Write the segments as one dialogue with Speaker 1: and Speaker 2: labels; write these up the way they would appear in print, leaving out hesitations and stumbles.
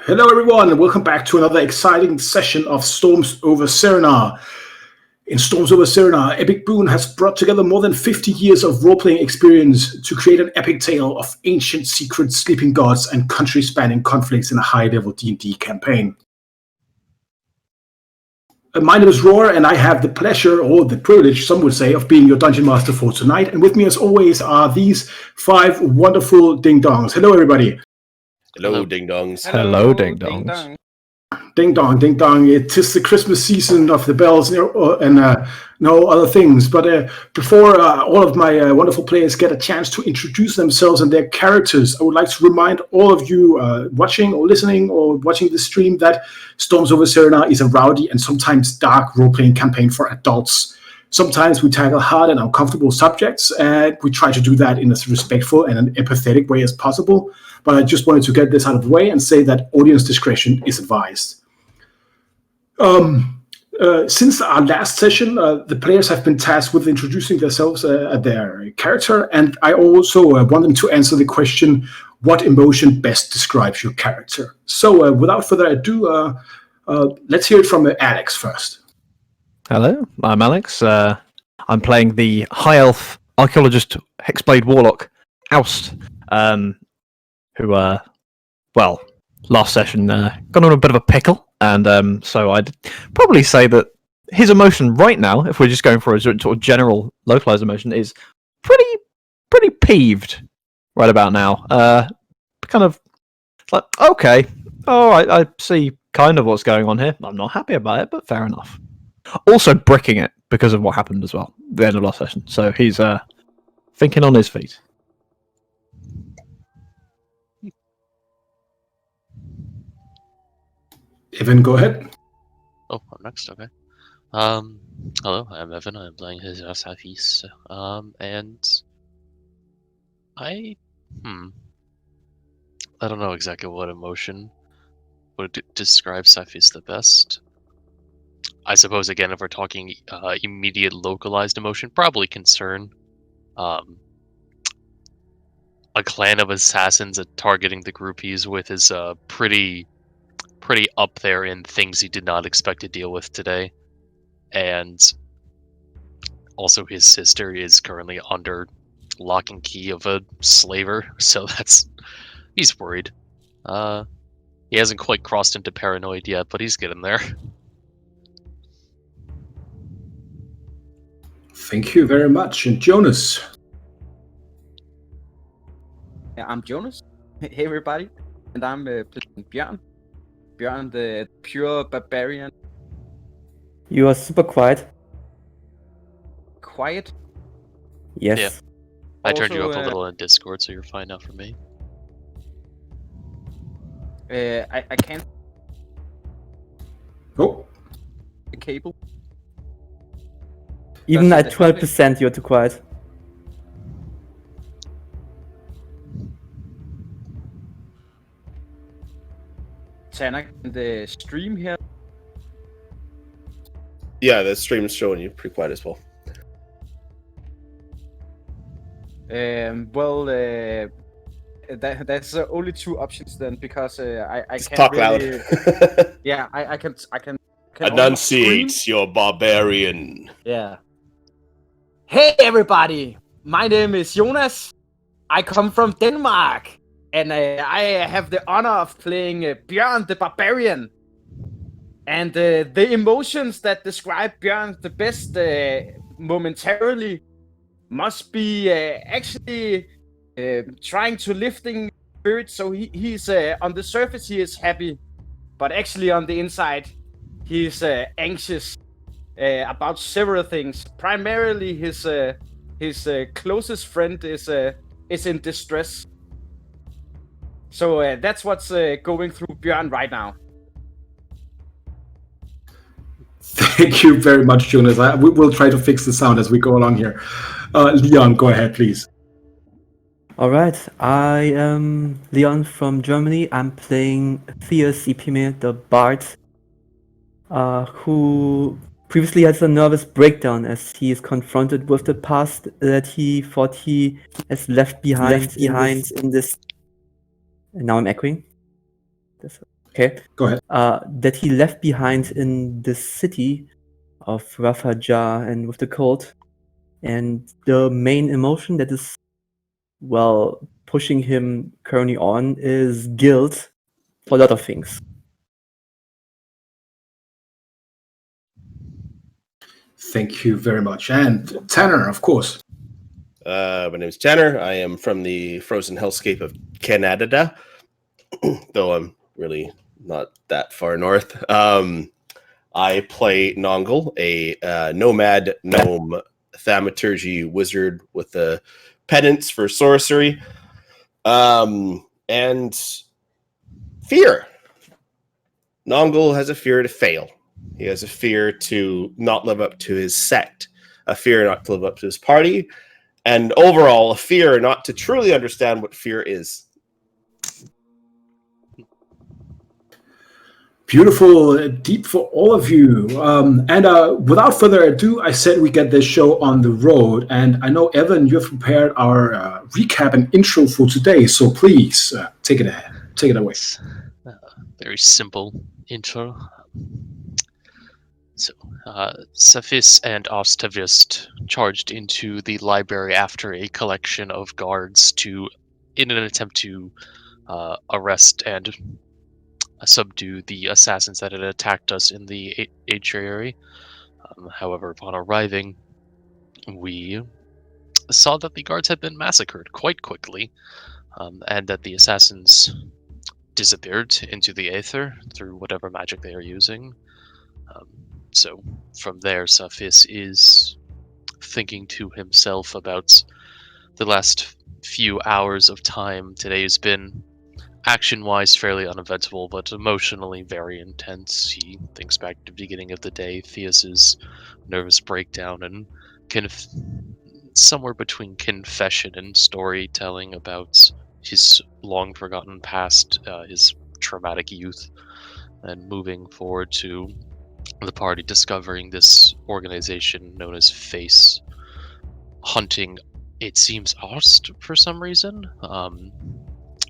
Speaker 1: Hello everyone and welcome back to another exciting session of Storms over Cerenar. In Storms over Cerenar, Epic Boon has brought together more than 50 years of role-playing experience to create an epic tale of ancient secret sleeping gods and country-spanning conflicts in a high-level D&D campaign. My name is Roar and I have the pleasure, or the privilege, some would say, of being your Dungeon Master for tonight. And with me as always are these 5 wonderful ding-dongs. Hello everybody.
Speaker 2: Hello, ding-dongs.
Speaker 3: Hello, ding-dongs.
Speaker 1: Ding dong, ding dong. It is the Christmas season of the bells and no other things. But before all of my wonderful players get a chance to introduce themselves and their characters, I would like to remind all of you watching or listening or watching the stream that Storms over Cerenar is a rowdy and sometimes dark role-playing campaign for adults. Sometimes we tackle hard and uncomfortable subjects, and we try to do that in as respectful and an empathetic way as possible. But I just wanted to get this out of the way and say that audience discretion is advised. Since our last session, the players have been tasked with introducing themselves at their character, and I also want them to answer the question, what emotion best describes your character? So without further ado, let's hear it from Alex first.
Speaker 3: Hello, I'm Alex. I'm playing the High Elf Archaeologist Hexblade Warlock, Oust, who, last session got on a bit of a pickle, and so I'd probably say that his emotion right now, if we're just going for a sort of general localized emotion, is pretty peeved right about now. Kind of like, okay, all right, I see kind of what's going on here. I'm not happy about it, but fair enough. Also bricking it because of what happened as well at the end of last session. So he's thinking on his feet.
Speaker 1: Evan, go ahead.
Speaker 4: Oh, I'm next. Okay. Hello, I'm Evan. I'm playing his Southeast. And I don't know exactly what emotion would describe Southeast the best. I suppose, again, if we're talking immediate localized emotion, probably concern. A clan of assassins targeting the group he's with is pretty up there in things he did not expect to deal with today. And also his sister is currently under lock and key of a slaver, so he's worried. He hasn't quite crossed into paranoid yet, but he's getting there.
Speaker 1: Thank you very much. And Jonas.
Speaker 5: Yeah, I'm Jonas. Hey everybody. And I'm playing Bjørn. Bjørn, the pure barbarian.
Speaker 6: You are super quiet.
Speaker 5: Quiet?
Speaker 6: Yes.
Speaker 4: Yeah. I turned you
Speaker 5: Also,
Speaker 4: up a little in Discord, so you're fine now for me.
Speaker 5: I can't
Speaker 1: Oh,
Speaker 5: the cable.
Speaker 6: Even
Speaker 5: That's
Speaker 6: at
Speaker 5: it.
Speaker 6: 12%, you're too quiet.
Speaker 5: Tanak in the stream here.
Speaker 2: Yeah, the stream's showing you pretty quiet as well.
Speaker 5: That's only 2 options then, because I
Speaker 2: Just
Speaker 5: can't
Speaker 2: talk
Speaker 5: really...
Speaker 2: loud.
Speaker 5: Yeah, I can
Speaker 2: Enunciate your barbarian.
Speaker 5: Yeah. Hey everybody! My name is Jonas. I come from Denmark. And I have the honor of playing Bjørn the Barbarian. And the emotions that describe Bjørn the best momentarily must be actually trying to lifting spirits. So he's on the surface he is happy, but actually on the inside he's anxious about several things. Primarily his closest friend is in distress. So that's what's going through Bjørn right now.
Speaker 1: thank you very much, Jonas. We will try to fix the sound as we go along here. Leon, go ahead, please.
Speaker 6: Alright, I am Leon from Germany. I'm playing Theus Ipime, the Bard, who previously has a nervous breakdown as he is confronted with the past that he thought he has left behind in this. And now I'm echoing. Okay.
Speaker 1: Go ahead.
Speaker 6: That he left behind in the city of Rafaja and with the cult. And the main emotion that is, well, pushing him currently on is guilt for a lot of things.
Speaker 1: Thank you very much. And Tanner, of course.
Speaker 2: My name is Tanner. I am from the frozen hellscape of Canada, though I'm really not that far north. I play Nongle, a nomad gnome thaumaturgy wizard with a penance for sorcery, and fear. Nongle has a fear to fail. He has a fear to not live up to his sect, a fear not to live up to his party, and overall a fear not to truly understand what fear is.
Speaker 1: Beautiful, deep for all of you. And without further ado, I said we get this show on the road. And I know, Evan, you've prepared our recap and intro for today. So please take it ahead. Take it away.
Speaker 4: Very simple intro. So, Cephis and Ost have just charged into the library after a collection of guards in an attempt to arrest and subdue the assassins that had attacked us in the atriary. However, upon arriving, we saw that the guards had been massacred quite quickly, and that the assassins disappeared into the aether through whatever magic they are using. So from there, Cephis is thinking to himself about the last few hours of time. Today has been action-wise fairly uneventful, but emotionally very intense. He thinks back to the beginning of the day, Theus's nervous breakdown, and somewhere between confession and storytelling about his long-forgotten past, his traumatic youth, and moving forward to the party discovering this organization known as Face, hunting, it seems, Ost for some reason.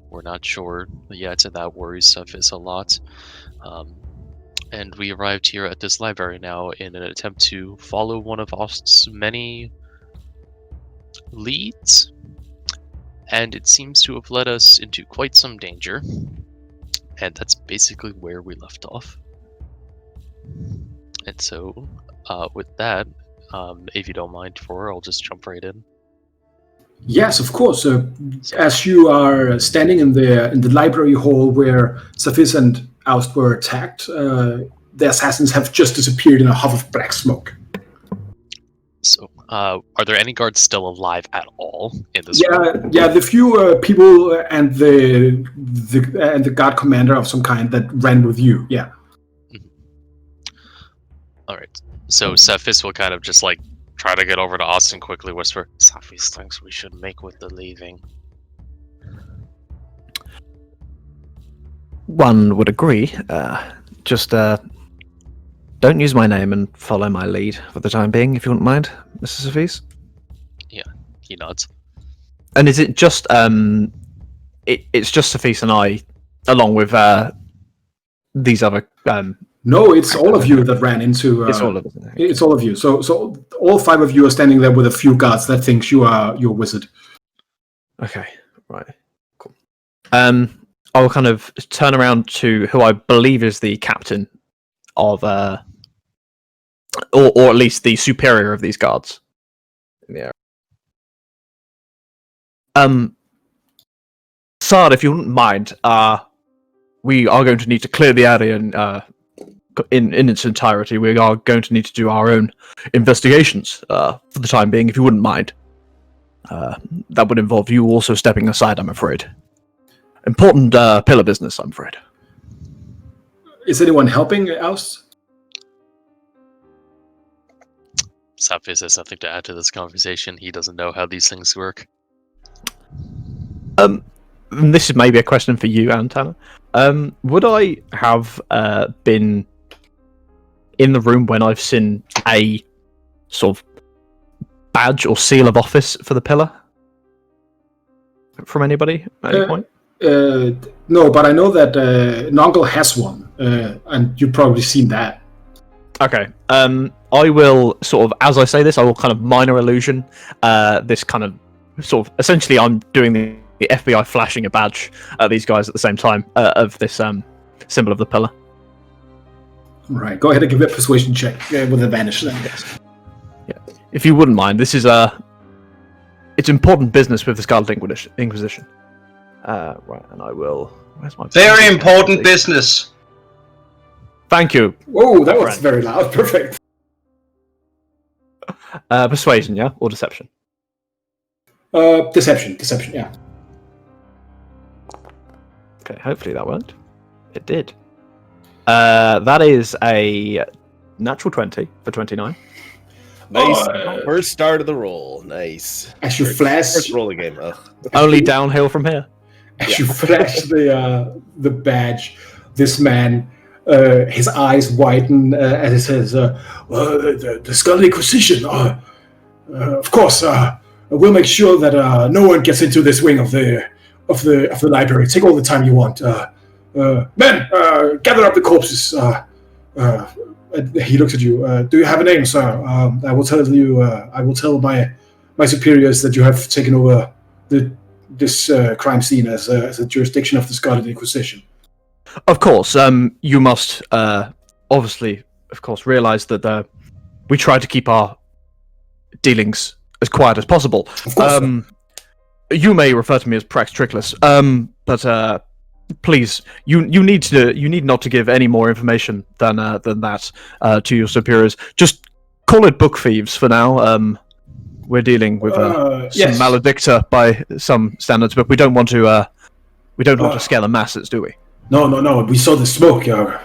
Speaker 4: We're not sure yet, and that worries Cephis a lot. And we arrived here at this library now in an attempt to follow one of Ost's many leads, and it seems to have led us into quite some danger. And that's basically where we left off. And so, with that, if you don't mind, I'll just jump right in.
Speaker 1: Yes, of course. As you are standing in the library hall where Cephis and Oust were attacked, the assassins have just disappeared in a huff of black smoke.
Speaker 4: So, are there any guards still alive at all in this room?
Speaker 1: Yeah, the few people and the guard commander of some kind that ran with you. Yeah.
Speaker 4: All right. So Cephis will kind of just try to get over to Ost and quickly whisper, "Cephis thinks we should make with the leaving."
Speaker 3: One would agree. Just don't use my name and follow my lead for the time being, if you wouldn't mind, Mr. Cephis.
Speaker 4: Yeah, he nods.
Speaker 3: And is it just it's just Cephis and I, along with these other?
Speaker 1: No, it's all of you that ran into.
Speaker 3: It's all of us.
Speaker 1: It's all of you. So all five of you are standing there with a few guards that thinks you're a wizard.
Speaker 3: Okay, right, cool. I'll kind of turn around to who I believe is the captain of, or at least the superior of these guards in the area. Sard, if you wouldn't mind, we are going to need to clear the area in its entirety. We are going to need to do our own investigations for the time being, if you wouldn't mind. That would involve you also stepping aside, I'm afraid. Important pillar business, I'm afraid.
Speaker 1: Is anyone helping Oust?
Speaker 4: Cephis has nothing to add to this conversation. He doesn't know how these things work.
Speaker 3: This is maybe a question for you, Antana. Would I have been in the room when I've seen a sort of badge or seal of office for the pillar from anybody at any point?
Speaker 1: No, but I know that Nongle has one, and you've probably seen that.
Speaker 3: Okay. I will sort of, as I say this, I will kind of minor illusion. This kind of, sort of, essentially, I'm doing the FBI flashing a badge at these guys at the same time of this symbol of the pillar.
Speaker 1: Right. Go ahead and give it a persuasion check with advantage then.
Speaker 3: Yes. Yeah. If you wouldn't mind, this is it's important business with the Scarlet Inquisition. Right, and I will. Where's my
Speaker 7: Very important business.
Speaker 3: Thank you.
Speaker 1: Whoa, that was very loud. Perfect.
Speaker 3: Persuasion, yeah, or deception.
Speaker 1: Deception, yeah.
Speaker 3: Okay, hopefully that worked. It did. That is a natural 20 for 29.
Speaker 2: Nice. First start of the roll. Nice.
Speaker 1: As you flash...
Speaker 2: First roll of the game. Ugh.
Speaker 3: Only downhill from here.
Speaker 1: As you flash the badge, this man, his eyes widen as he says, the Scarlet Inquisition, of course, we'll make sure that no one gets into this wing of the library. Take all the time you want. Men, gather up the corpses. He looks at you. Do you have a name, sir? I will tell you. I will tell my superiors that you have taken over this crime scene as a jurisdiction of the Scarlet Inquisition.
Speaker 3: Of course, you must obviously, of course, realize that we try to keep our dealings as quiet as possible.
Speaker 1: Of course.
Speaker 3: You may refer to me as Prax Trickless, but please, you need not to give any more information than that to your superiors. Just call it book thieves for now. We're dealing with
Speaker 1: yes.
Speaker 3: some maledicta by some standards, but we don't want to scare the masses, do we?
Speaker 1: No. We saw the smoke. The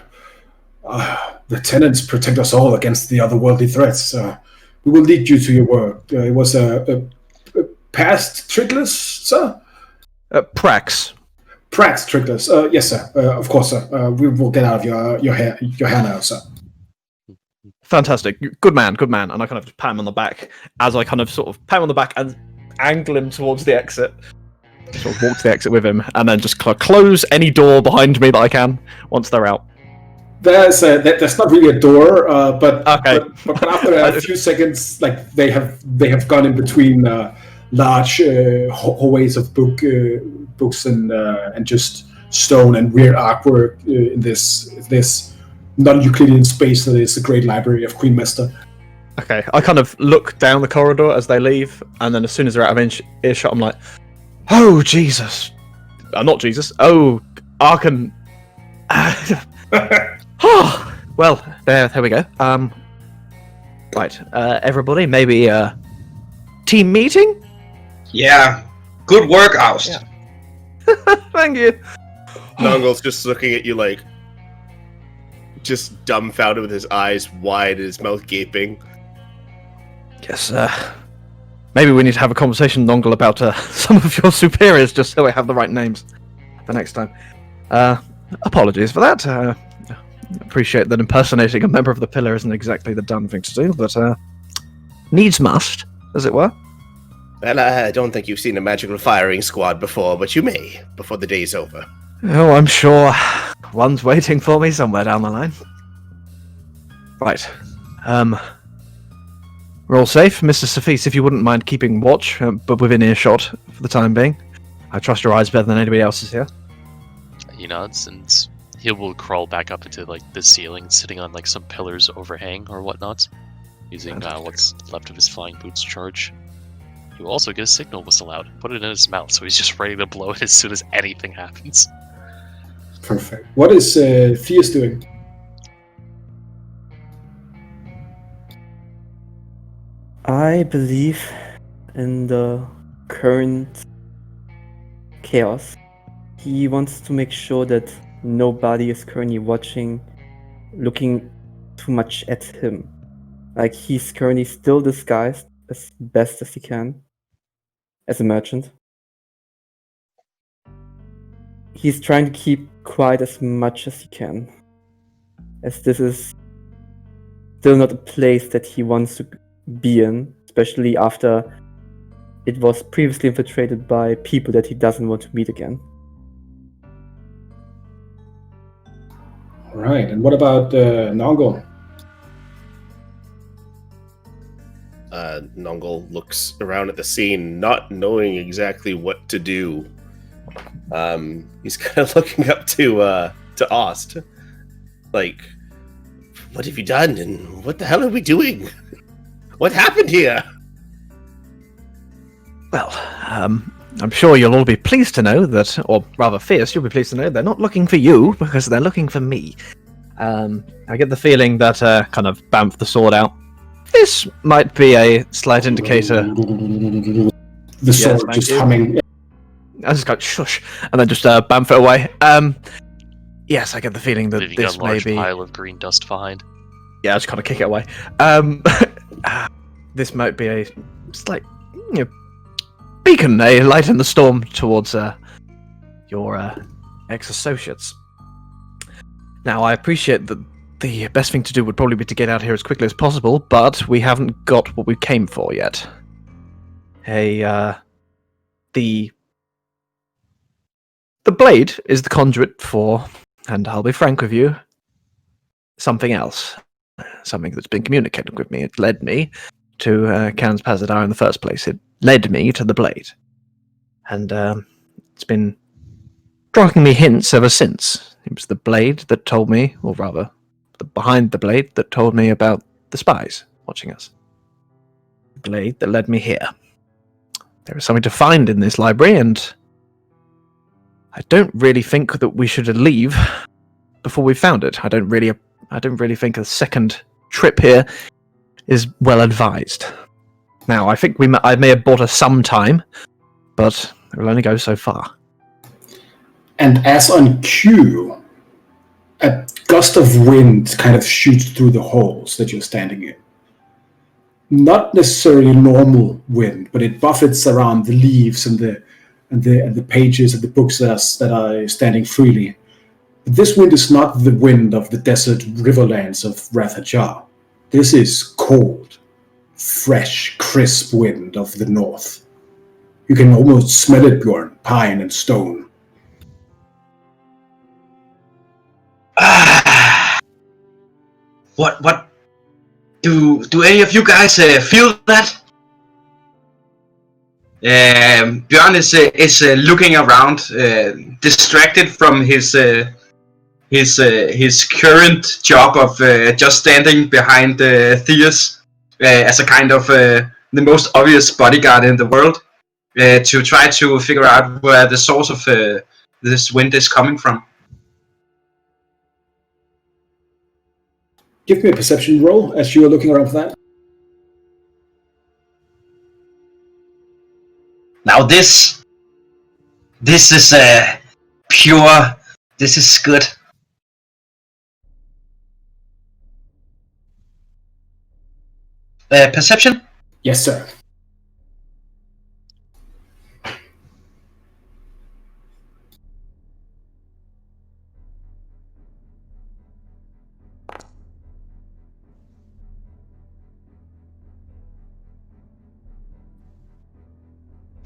Speaker 1: tenants protect us all against the otherworldly threats. We will lead you to your work. It was a past Trickless, sir?
Speaker 3: Prax.
Speaker 1: Prax Trickless. Yes, sir. Of course, sir. We will get out of your hair now, sir.
Speaker 3: Fantastic. Good man. And I kind of pat him on the back as I kind of sort of pat him on the back and angle him towards the exit. Sort of walk to the exit with him and then just close any door behind me that I can once they're out.
Speaker 1: There's not really a door, but
Speaker 3: okay.
Speaker 1: but after a few seconds, like they have gone in between large hallways of books and just stone and weird artwork in this non-Euclidean space that is the Great Library of Queen Mester.
Speaker 3: Okay, I kind of look down the corridor as they leave, and then as soon as they're out of earshot, I'm like, "Oh Jesus, not Jesus. Oh, Arkan." Well, there we go. Right, everybody, maybe a team meeting.
Speaker 7: Yeah, good work, Oust.
Speaker 3: Yeah. Thank you.
Speaker 2: Nongle's just looking at you like, just dumbfounded with his eyes wide and his mouth gaping.
Speaker 3: Yes, maybe we need to have a conversation, Nongle, about some of your superiors, just so we have the right names the next time. Apologies for that. Appreciate that impersonating a member of the Pillar isn't exactly the done thing to do, but needs must, as it were.
Speaker 2: Well, I don't think you've seen a magical firing squad before, but you may, before the day's over.
Speaker 3: Oh, I'm sure one's waiting for me somewhere down the line. Right. We're all safe. Mr. Safis, if you wouldn't mind keeping watch, but within earshot for the time being. I trust your eyes better than anybody else's here.
Speaker 4: He nods, and he will crawl back up into like the ceiling, sitting on like some pillars overhang or whatnot, using what's left of his flying boots charge. He will also get a signal whistle out, put it in his mouth, so he's just ready to blow it as soon as anything happens.
Speaker 1: Perfect. What is Theus doing?
Speaker 6: I believe in the current chaos. He wants to make sure that nobody is currently looking too much at him. Like, he's currently still disguised as best as he can as a merchant. He's trying to keep quiet as much as he can, as this is still not a place that he wants to be in, especially after it was previously infiltrated by people that he doesn't want to meet again.
Speaker 1: right. And what about Nongo?
Speaker 2: Nongle looks around at the scene, not knowing exactly what to do. He's kind of looking up to Ost, like, "What have you done? And what the hell are we doing? What happened here?"
Speaker 3: Well, I'm sure you'll all be pleased to know that, or rather Fierce, you'll be pleased to know they're not looking for you, because they're looking for me. I get the feeling that, kind of bamf the sword out. This might be a slight indicator.
Speaker 1: The sword
Speaker 3: thank
Speaker 1: just
Speaker 3: you.
Speaker 1: humming.
Speaker 3: I just go, shush, and then just bamf it away. Yes, I get the feeling that
Speaker 4: Leaving
Speaker 3: this
Speaker 4: a
Speaker 3: may
Speaker 4: large
Speaker 3: be...
Speaker 4: pile of green dust behind.
Speaker 3: Yeah, I just kind of kick it away. This might be a slight, beacon, a light in the storm towards your ex-associates. Now, I appreciate that the best thing to do would probably be to get out here as quickly as possible, but we haven't got what we came for yet. The blade is the conduit for, and I'll be frank with you, something else. Something that's been communicated with me. It led me to Kans Pazadar in the first place. It led me to the blade. And it's been striking me hints ever since. It was the blade that told me, or rather, behind the blade that told me about the spies watching us. The blade that led me here. There is something to find in this library, and I don't really think that we should leave before we found it. I don't really think a second trip here is well advised. Now, I think I may have bought us some time, but it will only go so far.
Speaker 1: And as on cue, a gust of wind kind of shoots through the holes that you're standing in. Not necessarily normal wind, but it buffets around the leaves and the pages of the books that are standing freely. But this wind is not the wind of the desert riverlands of Rathajar. This is cold, fresh, crisp wind of the north. You can almost smell it, Bjorn, pine and stone.
Speaker 7: What do any of you guys feel that? Björn is looking around, distracted from his current job of just standing behind Theus as a kind of the most obvious bodyguard in the world, to try to figure out where the source of this wind is coming from.
Speaker 1: Give me a perception roll as you are looking around for that.
Speaker 7: Now this is pure. This is good. Perception?
Speaker 1: Yes, sir.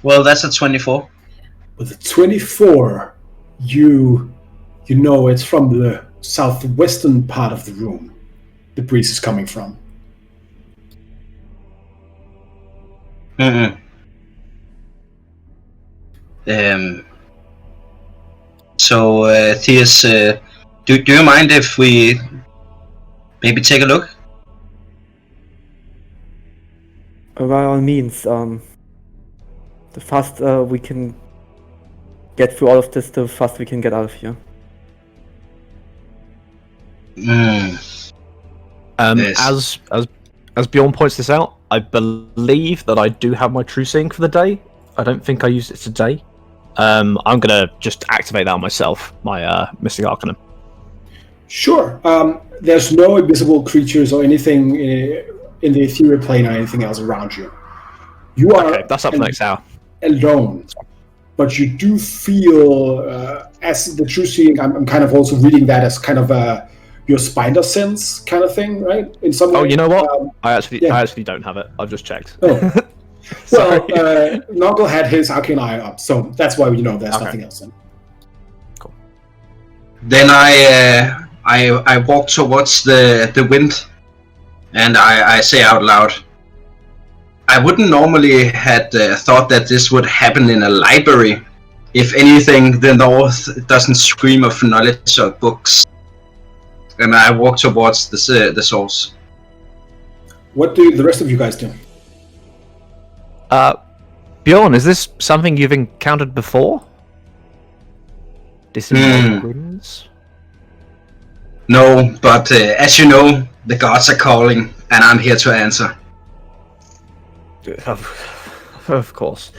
Speaker 7: Well, that's a 24.
Speaker 1: With a 24, you know it's from the southwestern part of the room the breeze is coming from.
Speaker 7: Mm-hmm. So, Theus, do you mind if we maybe take a look?
Speaker 6: By all means, the faster we can get through all of this, the faster we can get out of here.
Speaker 7: Yes.
Speaker 3: As Bjorn points this out, I believe that I do have my true seeing for the day. I don't think I used it today. I'm gonna just activate that on myself, my Mystic Arcanum.
Speaker 1: Sure. There's no invisible creatures or anything in the ethereal plane or anything else around you. You are
Speaker 3: Okay, that's up for next hour.
Speaker 1: alone, but you do feel, as the true seeing, I'm kind of also reading that as kind of your spider sense kind of thing, right? In some
Speaker 3: Oh,
Speaker 1: way.
Speaker 3: you know what? I
Speaker 1: yeah.
Speaker 3: actually don't have it. I've just checked.
Speaker 1: Oh.
Speaker 3: Sorry.
Speaker 1: Well, Noggle had his Arcane Eye up, so that's why there's
Speaker 3: Okay.
Speaker 1: nothing else in.
Speaker 7: Then I I walk towards the wind, and I say out loud, I wouldn't normally had thought that this would happen in a library. If anything, the north doesn't scream of knowledge or books. And I walk towards the source.
Speaker 1: What do the rest of you guys do?
Speaker 3: Bjorn, is this something you've encountered before? Disembodied runes?
Speaker 7: No, but as you know, the gods are calling, and I'm here to answer.
Speaker 3: Of course.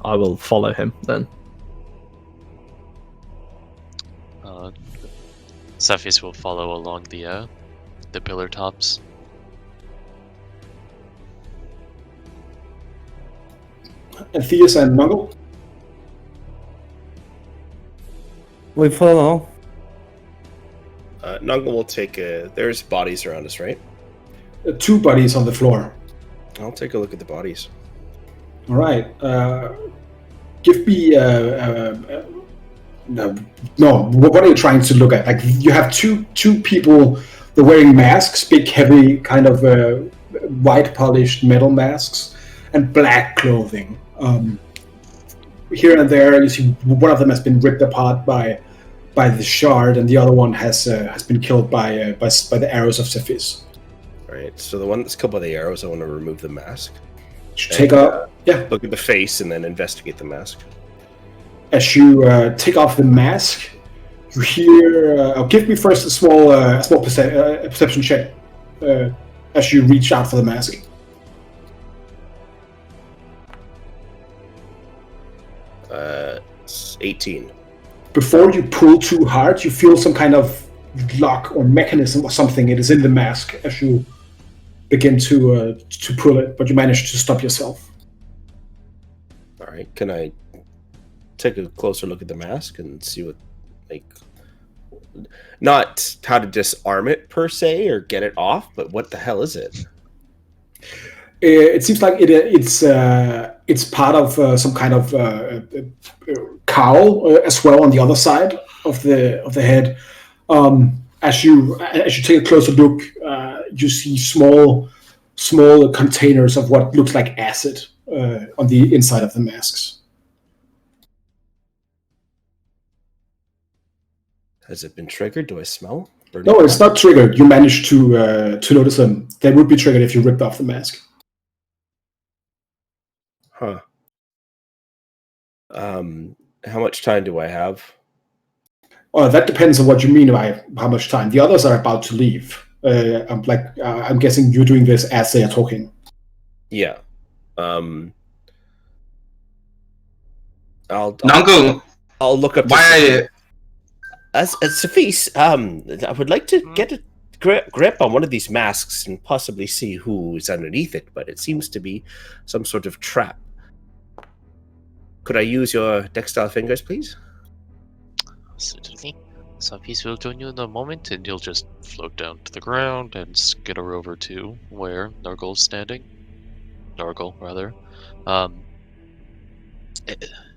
Speaker 3: I will follow him then.
Speaker 4: Cepheus will follow along the pillar tops.
Speaker 1: And Theus and Nungle?
Speaker 6: We follow.
Speaker 2: Nungle will take there's bodies around us, right?
Speaker 1: 2 bodies on the floor.
Speaker 2: I'll take a look at the bodies.
Speaker 1: All right. Give me. No. What are you trying to look at? Like you have two people. They're wearing masks, big, heavy, kind of white polished metal masks, and black clothing. Here and there, you see one of them has been ripped apart by the shard, and the other one has been killed by the arrows of Cepheus.
Speaker 2: Right. So the one that's killed by the arrows, I want to remove the mask.
Speaker 1: Take off. Yeah.
Speaker 2: Look at the face and then investigate the mask.
Speaker 1: As you take off the mask, you hear. Give me first a small perception check as you reach out for the mask.
Speaker 2: 18.
Speaker 1: Before you pull too hard, you feel some kind of lock or mechanism or something. It is in the mask as you begin to pull it, but you manage to stop yourself.
Speaker 2: All right. Can I take a closer look at the mask and see what, not how to disarm it per se or get it off, but what the hell is it?
Speaker 1: It seems like it's part of some kind of cowl as well on the other side of the head. As you take a closer look, you see small containers of what looks like acid on the inside of the masks.
Speaker 2: Has it been triggered? Do I smell?
Speaker 1: No, it's not triggered. You managed to notice them. They would be triggered if you ripped off the mask.
Speaker 2: Huh. How much time do I have?
Speaker 1: That depends on what you mean by how much time. The others are about to leave. I'm guessing you're doing this as they are talking.
Speaker 2: Yeah. I'll look up.
Speaker 7: Why?
Speaker 2: As Cepheus, I would like to get a grip on one of these masks and possibly see who is underneath it, but it seems to be some sort of trap. Could I use your dextile fingers, please?
Speaker 4: Certainly. Cepheus will join you in a moment, and you'll just float down to the ground and skitter over to where Nurgle's standing. Nurgle, rather.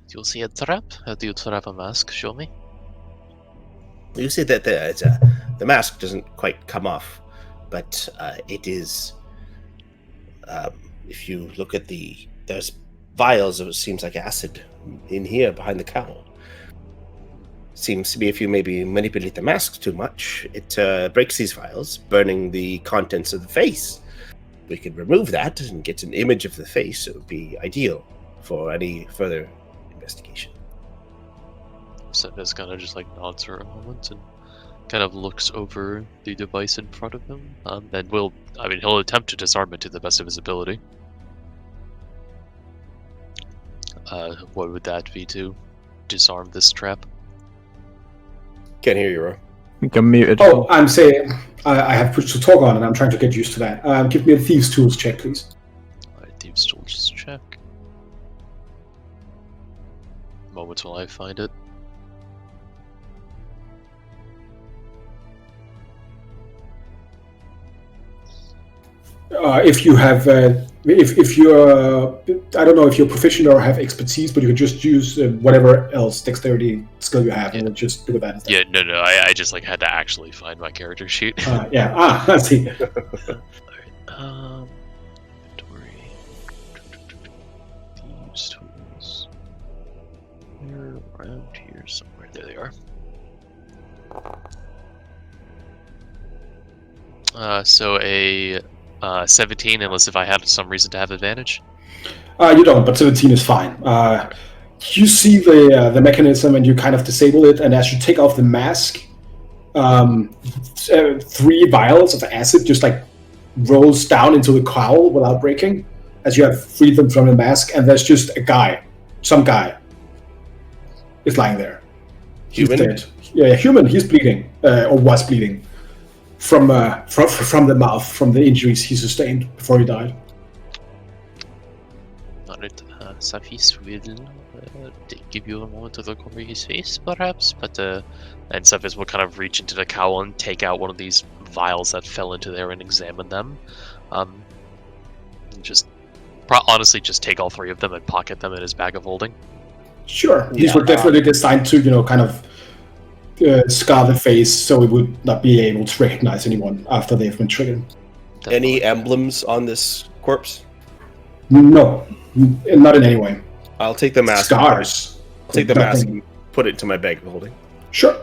Speaker 4: You'll see a trap. How do you trap a mask? Show me.
Speaker 2: You see that the mask doesn't quite come off, but it is. If you look at there's vials of it seems like acid in here behind the cowl. Seems to be if you maybe manipulate the mask too much, it breaks these vials, burning the contents of the face. We could remove that and get an image of the face. It would be ideal for any further investigation.
Speaker 4: Cepheus kind of just nods for a moment and kind of looks over the device in front of him. And he'll attempt to disarm it to the best of his ability. What would that be to disarm this trap?
Speaker 2: Can't hear you, Ro.
Speaker 3: I think I'm muted.
Speaker 1: Oh, I'm saying I have push to talk on, and I'm trying to get used to that. Give me a Thieves' Tools check, please.
Speaker 4: Alright, Thieves' Tools check. Moment till I find it.
Speaker 1: If you have, if you're, I don't know if you're proficient or have expertise, but you can just use whatever else dexterity skill you have, and we'll just do that instead.
Speaker 4: Yeah, no, I just like had to actually find my character sheet.
Speaker 1: Yeah. I see.
Speaker 4: Inventory. These tools. They're around here somewhere. There they are. So a 17, unless if I had some reason to have advantage.
Speaker 1: You don't, but 17 is fine. You see the mechanism and you kind of disable it, and as you take off the mask, 3 vials of acid just like rolls down into the cowl without breaking, as you have freed them from the mask, and there's just some guy is lying there. He's dead. Yeah, human. He's bleeding, or was bleeding from the mouth, from the injuries he sustained before he died.
Speaker 4: Alright, Safis will give you a moment to look over his face, perhaps, but and Safis will kind of reach into the cowl and take out one of these vials that fell into there and examine them. And honestly, just take all 3 of them and pocket them in his bag of holding.
Speaker 1: Sure, these were definitely designed to, kind of scar the face so it would not be able to recognize anyone after they've been triggered.
Speaker 4: Definitely.
Speaker 2: Any emblems on this corpse?
Speaker 1: No, not in any way.
Speaker 2: I'll take the mask.
Speaker 1: Scars.
Speaker 2: I'll take the mask and put it into my bag of holding.
Speaker 1: Sure.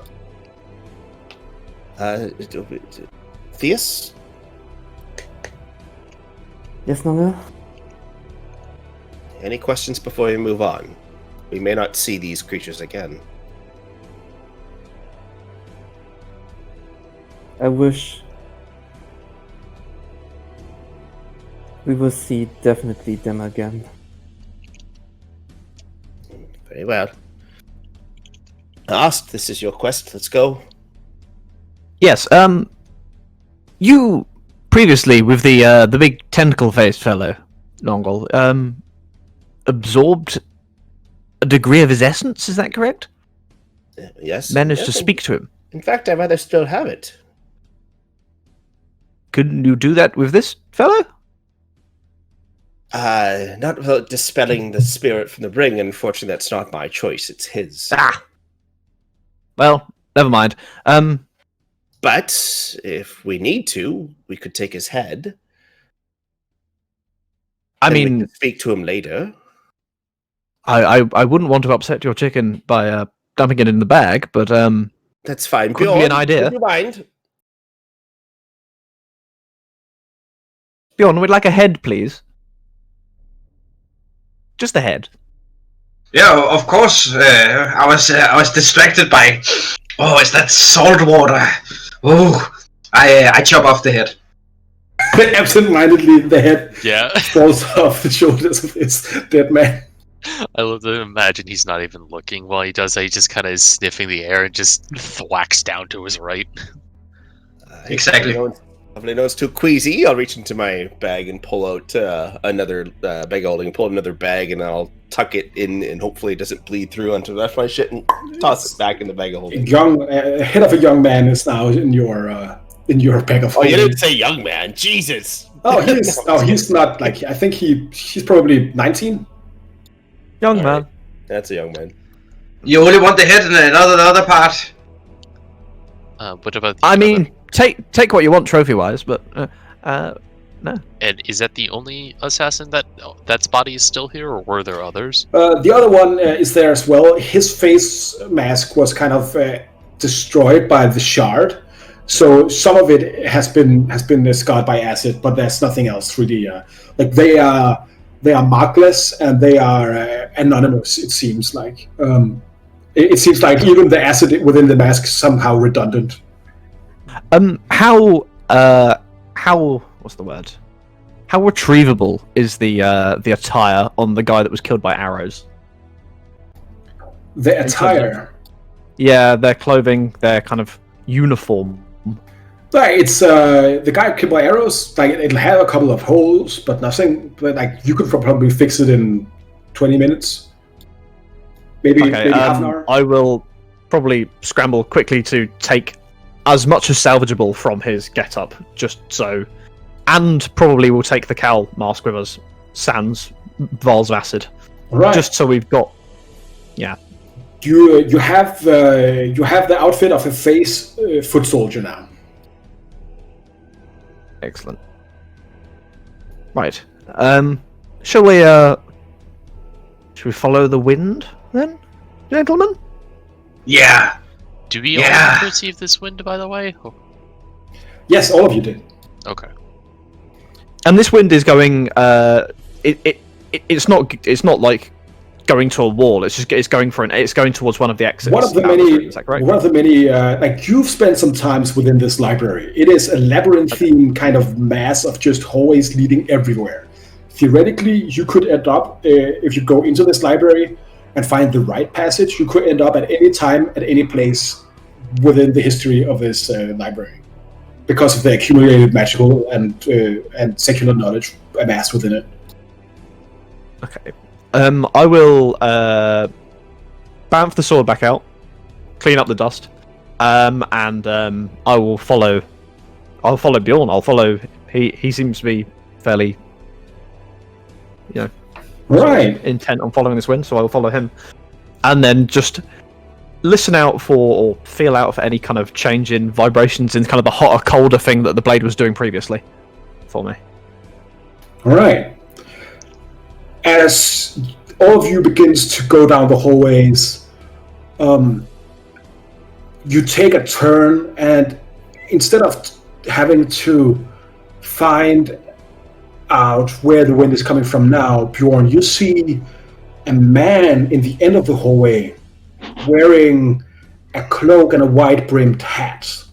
Speaker 2: Theus?
Speaker 6: Yes, Nonga?
Speaker 2: Any questions before we move on? We may not see these creatures again.
Speaker 6: I wish we will see definitely them again.
Speaker 2: Very well. Asked, this is your quest. Let's go.
Speaker 3: Yes. You previously with the big tentacle-faced fellow, Nongol, absorbed a degree of his essence. Is that correct?
Speaker 2: Yes.
Speaker 3: Managed to speak to him.
Speaker 2: In fact, I rather still have it.
Speaker 3: Couldn't you do that with this fellow?
Speaker 2: Not without dispelling the spirit from the ring. Unfortunately, that's not my choice. It's his.
Speaker 3: Well, never mind.
Speaker 2: But if we need to, we could take his head.
Speaker 3: I
Speaker 2: We
Speaker 3: mean,
Speaker 2: can speak to him later.
Speaker 3: I wouldn't want to upset your chicken by dumping it in the bag, but
Speaker 2: That's fine.
Speaker 3: Could be an idea.
Speaker 2: Would you mind?
Speaker 3: Bjorn, we'd like a head, please. Just a head.
Speaker 7: Yeah, of course. I was distracted by. Oh, is that salt water? Oh, I chop off the head.
Speaker 1: Absent-mindedly, the head
Speaker 4: Yeah.
Speaker 1: falls off the shoulders of this dead man.
Speaker 4: I love to imagine he's not even looking while he does that. He just kind of is sniffing the air and just thwacks down to his right.
Speaker 7: Exactly.
Speaker 2: If I know it's too queasy, I'll reach into my bag and pull out another bag of holding, pull another bag, and I'll tuck it in, and hopefully it doesn't bleed through onto the rest of my shit, and toss it back in the bag of holding.
Speaker 1: Head of a young man is now in your bag of
Speaker 2: Oh,
Speaker 1: holding.
Speaker 2: you didn't say young man. Jesus.
Speaker 1: He's not like. I think he's probably 19.
Speaker 3: Young
Speaker 2: All
Speaker 3: man.
Speaker 2: right. That's a young man.
Speaker 7: You only want the head and the other part.
Speaker 4: What about the
Speaker 3: I
Speaker 4: other-
Speaker 3: mean, take what you want trophy-wise, but no.
Speaker 4: And is that the only assassin that's body is still here, or were there others?
Speaker 1: The other one is there as well. His face mask was kind of destroyed by the shard, so some of it has been scarred by acid, but there's nothing else really. Like they are markless and they are anonymous. It seems like. It seems like even the acid within the mask is somehow redundant.
Speaker 3: How what's the word? How retrievable is the attire on the guy that was killed by arrows?
Speaker 1: The attire.
Speaker 3: Yeah, their clothing, their kind of uniform.
Speaker 1: Like it's the guy killed by arrows. Like it'll have a couple of holes, but nothing. But like you could probably fix it in 20 minutes. Maybe half an hour.
Speaker 3: I will probably scramble quickly to take as much as salvageable from his get-up, just so and probably will take the Cal mask with us, sans vials of acid,
Speaker 1: Right.
Speaker 3: just so we've got.
Speaker 1: You have the outfit of a foot soldier now.
Speaker 3: Excellent. Right. Shall we follow the wind then, gentlemen?
Speaker 7: Yeah.
Speaker 4: Do we
Speaker 7: Yeah.
Speaker 4: all perceive this wind, by the way? Oh,
Speaker 1: Yes, all of you did.
Speaker 4: okay.
Speaker 3: And this wind is going. It's not like going to a wall. It's going towards one of the exits.
Speaker 1: One of the
Speaker 3: down
Speaker 1: many,
Speaker 3: street, is that correct?
Speaker 1: one of the many, like you've spent some times within this library. It is a labyrinthine kind of mass of just hallways leading everywhere. Theoretically, you could end up, if you go into this library and find the right passage, you could end up at any time, at any place within the history of this library, because of the accumulated magical and secular knowledge amassed within it.
Speaker 3: Okay. I will bamf the sword back out, clean up the dust, and I will follow. I'll follow Bjorn. I'll follow. He seems to be fairly,
Speaker 1: Right.
Speaker 3: intent on following this wind, so I will follow him, and then just listen out for or feel out for any kind of change in vibrations in kind of the hotter, colder thing that the blade was doing previously for me.
Speaker 1: All right. As all of you begins to go down the hallways, you take a turn, and instead of having to find out where the wind is coming from now, Bjorn, you see a man in the end of the hallway wearing a cloak and a wide-brimmed hat.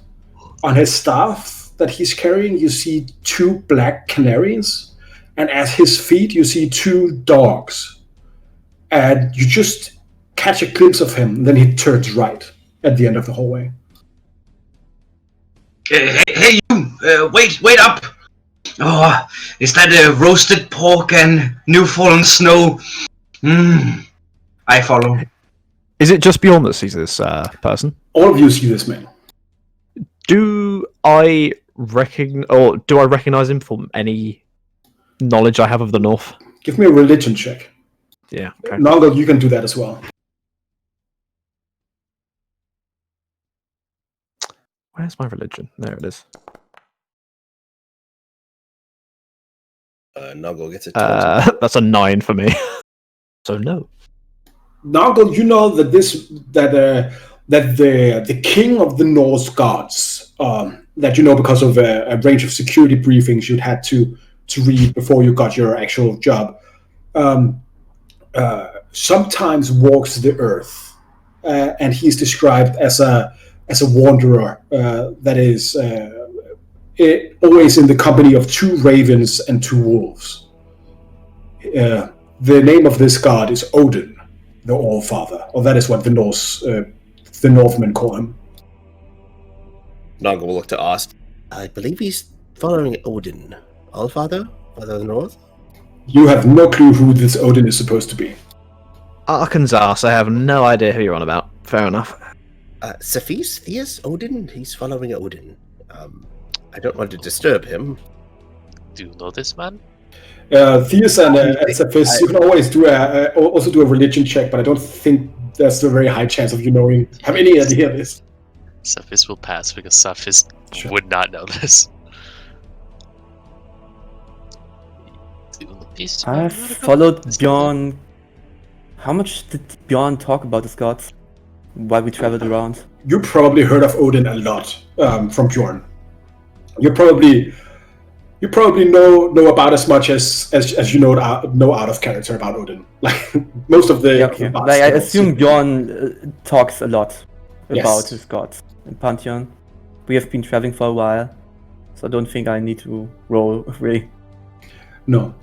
Speaker 1: On his staff that he's carrying, you see 2 black canaries. And at his feet, you see 2 dogs. And you just catch a glimpse of him, and then he turns right at the end of the hallway.
Speaker 7: Hey, you! Wait up! Oh, is that roasted pork and new fallen snow? I follow.
Speaker 3: Is it just Bjorn that sees this person?
Speaker 1: All of you see this man.
Speaker 3: Do I recognize him from any knowledge I have of the North?
Speaker 1: Give me a religion check.
Speaker 3: Yeah. Okay.
Speaker 1: Nongo, you can do that as well.
Speaker 3: Where's my religion? There it is.
Speaker 2: Noggle gets it. 20.
Speaker 3: That's a 9 for me. So no.
Speaker 1: Nongo, you know that the king of the Norse gods, that you know because of a range of security briefings you'd had to read before you got your actual job, sometimes walks the earth, and he's described as a wanderer that is always in the company of 2 ravens and 2 wolves. The name of this god is Odin, the All-Father, or that is what the Northmen call him.
Speaker 2: Noggle will look to Ost. I believe he's following Odin. Allfather? Father of the North?
Speaker 1: You have no clue who this Odin is supposed to be.
Speaker 3: Arkansas, I have no idea who you're on about. Fair enough.
Speaker 2: Cephis? Theus? Odin? He's following Odin. I don't want to disturb him.
Speaker 4: Do you know this man?
Speaker 1: Theus and Cephis, you can always do a religion check, but I don't think there's a very high chance of you knowing. Have any idea of this?
Speaker 4: Cephis will pass because Cephis
Speaker 1: Sure.
Speaker 4: would not know this.
Speaker 6: I followed Bjorn. How much did Bjorn talk about his gods while we traveled around?
Speaker 1: You probably heard of Odin a lot from Bjorn. You probably know about as much as you know out of character about Odin. Like most of the.
Speaker 6: Yeah, okay.
Speaker 1: of the
Speaker 6: Like, I
Speaker 1: gods.
Speaker 6: assume Bjorn talks a lot about
Speaker 1: Yes.
Speaker 6: his gods in Pantheon. We have been traveling for a while, so I don't think I need to roll really.
Speaker 1: No.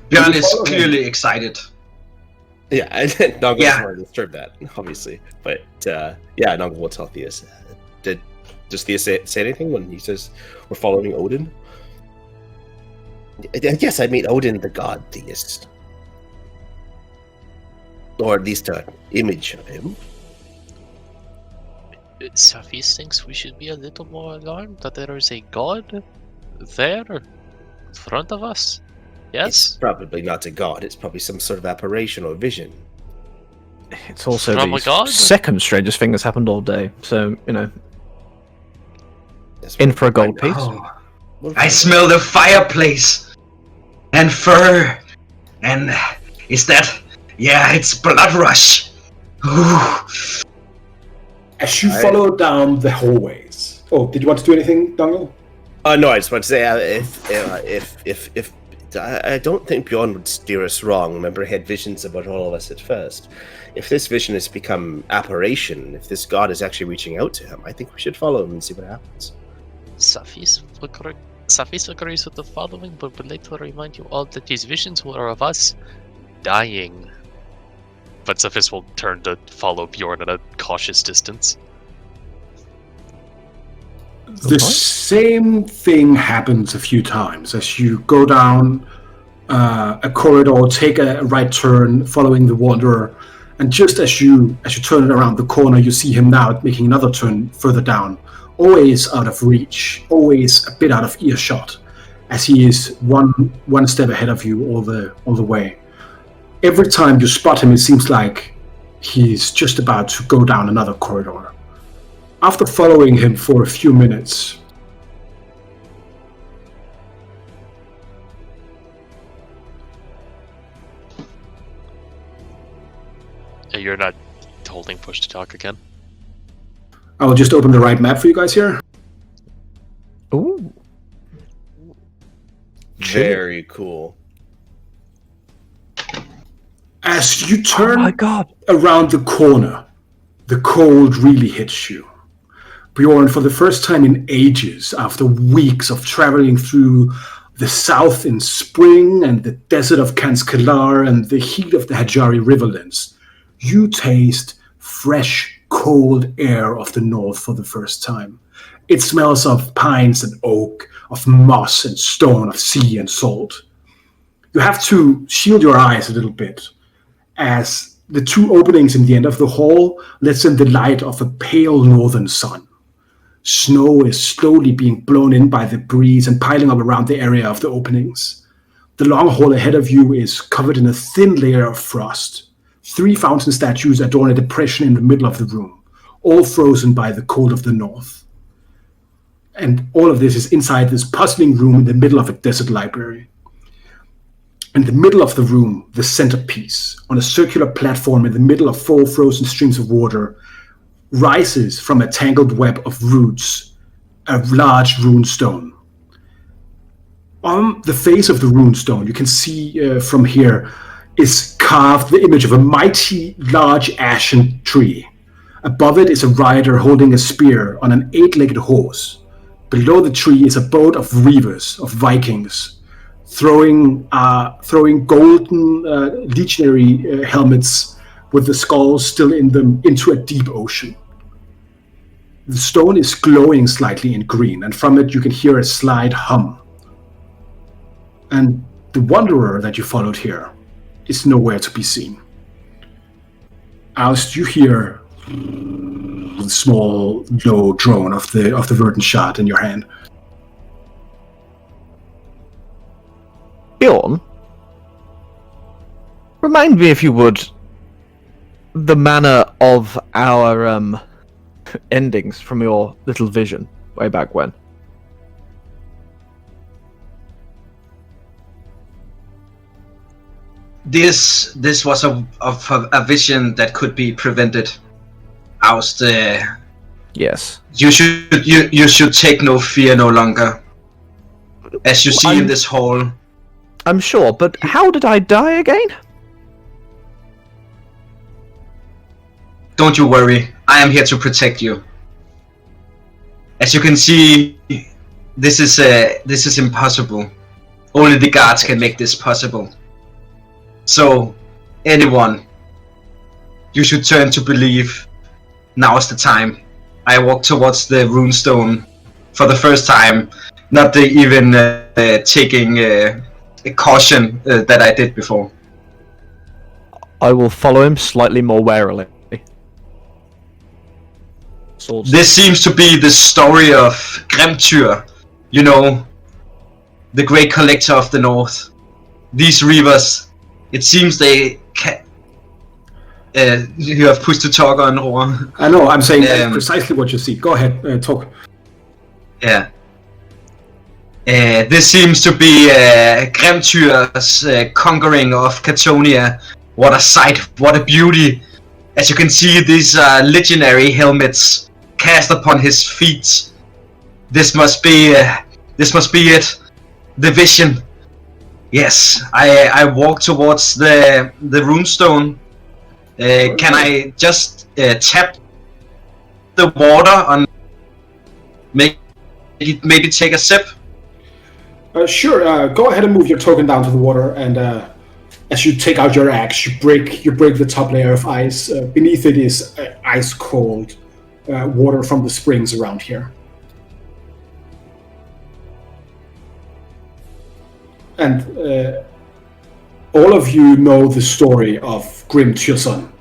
Speaker 7: Björn
Speaker 1: You
Speaker 7: is
Speaker 1: follow him.
Speaker 7: clearly excited.
Speaker 2: Yeah, Noggle doesn't
Speaker 7: Yeah.
Speaker 2: want to disturb that, obviously. But yeah, Noggle will tell Theus. Does Theus say anything when he says we're following Odin? Yes, I mean Odin, the god, Theus. Or at least an image of him.
Speaker 4: Safis thinks we should be a little more alarmed that there is a god there in front of us.
Speaker 2: It's
Speaker 4: Yes?
Speaker 2: probably not a god. It's probably some sort of apparition or vision.
Speaker 3: It's also
Speaker 4: From
Speaker 3: the
Speaker 4: a god?
Speaker 3: second strangest thing that's happened all day. So, you know,
Speaker 2: Yes,
Speaker 3: in for a gold piece.
Speaker 7: Oh, I smell the fireplace and fur, and is that? Yeah, it's blood rush. Ooh.
Speaker 1: As you follow down the hallways. Oh, did you want to do anything, Dongle?
Speaker 2: No, I just want to say if I don't think Bjorn would steer us wrong. Remember, he had visions about all of us at first. If this vision has become apparition, if this god is actually reaching out to him, I think we should follow him and see what happens.
Speaker 4: Safis agrees with the following, but would like to remind you all that these visions were of us dying. But Safis will turn to follow Bjorn at a cautious distance.
Speaker 1: The same thing happens a few times as you go down a corridor, take a right turn, following the Wanderer, and just as you turn it around the corner, you see him now making another turn further down, always out of reach, always a bit out of earshot, as he is one step ahead of you all the way. Every time you spot him, it seems like he's just about to go down another corridor. After following him for a few minutes,
Speaker 4: You're not holding push to talk again?
Speaker 1: I will just open the right map for you guys here.
Speaker 3: Ooh.
Speaker 2: Very cool.
Speaker 1: As you
Speaker 3: Oh
Speaker 1: turn
Speaker 3: my god.
Speaker 1: around the corner, the cold really hits you. Bjorn, for the first time in ages, after weeks of traveling through the south in spring and the desert of Kanskalar and the heat of the Hajari riverlands, you taste fresh, cold air of the north for the first time. It smells of pines and oak, of moss and stone, of sea and salt. You have to shield your eyes a little bit, as the two openings in the end of the hall lets in the light of a pale northern sun. Snow is slowly being blown in by the breeze and piling up around the area of the openings. The long hall ahead of you is covered in a thin layer of frost. 3 fountain statues adorn a depression in the middle of the room, all frozen by the cold of the north. And all of this is inside this puzzling room in the middle of a desert library. In the middle of the room, the centerpiece, on a circular platform in the middle of 4 frozen streams of water, rises from a tangled web of roots, a large runestone. On the face of the runestone, you can see from here, is carved the image of a mighty, large ashen tree. Above it is a rider holding a spear on an 8-legged horse. Below the tree is a boat of reavers, of Vikings, throwing golden legionary helmets with the skulls still in them into a deep ocean. The stone is glowing slightly in green, and from it you can hear a slight hum. And the Wanderer that you followed here is nowhere to be seen. As you hear the small, low drone of the verdant shard in your hand.
Speaker 3: Bjorn, remind me, if you would, the manner of our endings from your little vision way back when.
Speaker 7: This was a vision that could be prevented. Oust,
Speaker 3: Yes.
Speaker 7: you should take no fear no longer. As you see in this hall.
Speaker 3: I'm sure, but how did I die again?
Speaker 7: Don't you worry, I am here to protect you. As you can see, this is impossible. Only the gods can make this possible. So, anyone, you should turn to believe. Now is the time. I walk towards the runestone for the first time, not even taking a caution that I did before.
Speaker 3: I will follow him slightly more warily. Swords.
Speaker 7: This seems to be the story of Grimtyr, you know, the great collector of the north. These reavers, it seems they you have pushed to talk on, Roar.
Speaker 1: I know, I'm saying precisely what you see. Go ahead, talk.
Speaker 7: Yeah. This seems to be Grimtyr's conquering of Catonia. What a sight, what a beauty. As you can see, these legendary helmets cast upon his feet. This must be it. The vision. Yes, I walk towards the runestone. Can I just tap the water on? Maybe take a sip.
Speaker 1: Sure. Go ahead and move your token down to the water, and as you take out your axe, you break the top layer of ice. Beneath it is ice cold water from the springs around here. And all of you know the story of Grimtyrson,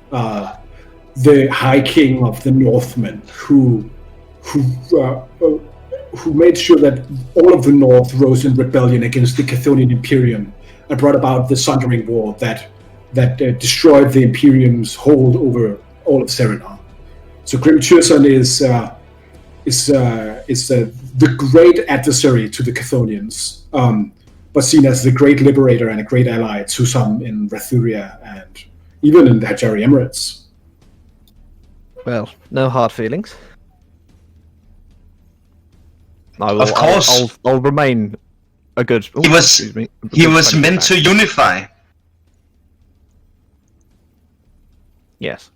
Speaker 1: the High King of the Northmen, who made sure that all of the North rose in rebellion against the Chthonian Imperium and brought about the Sundering War that destroyed the Imperium's hold over all of Cerenar. So Grimtyrson is the great adversary to the Chthonians, but seen as the great liberator and a great ally to some in Rathuria and even in the Hajari Emirates.
Speaker 3: Well, no hard feelings.
Speaker 7: Of course.
Speaker 3: I'll remain a good.
Speaker 7: He was meant to unify.
Speaker 3: Yes.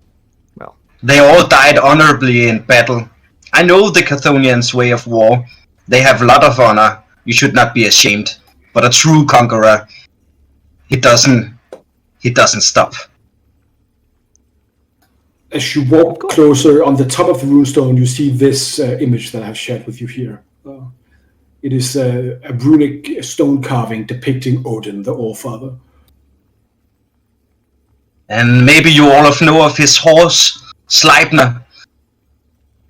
Speaker 3: Well,
Speaker 7: they all died honorably in battle. I know the Chthonians' way of war. They have a lot of honor. You should not be ashamed. But a true conqueror, he doesn't stop.
Speaker 1: As you walk closer, on the top of the runestone, you see this image that I've shared with you here. It is a runic stone carving depicting Odin, the All-Father.
Speaker 7: And maybe you all know of his horse, Sleipnir.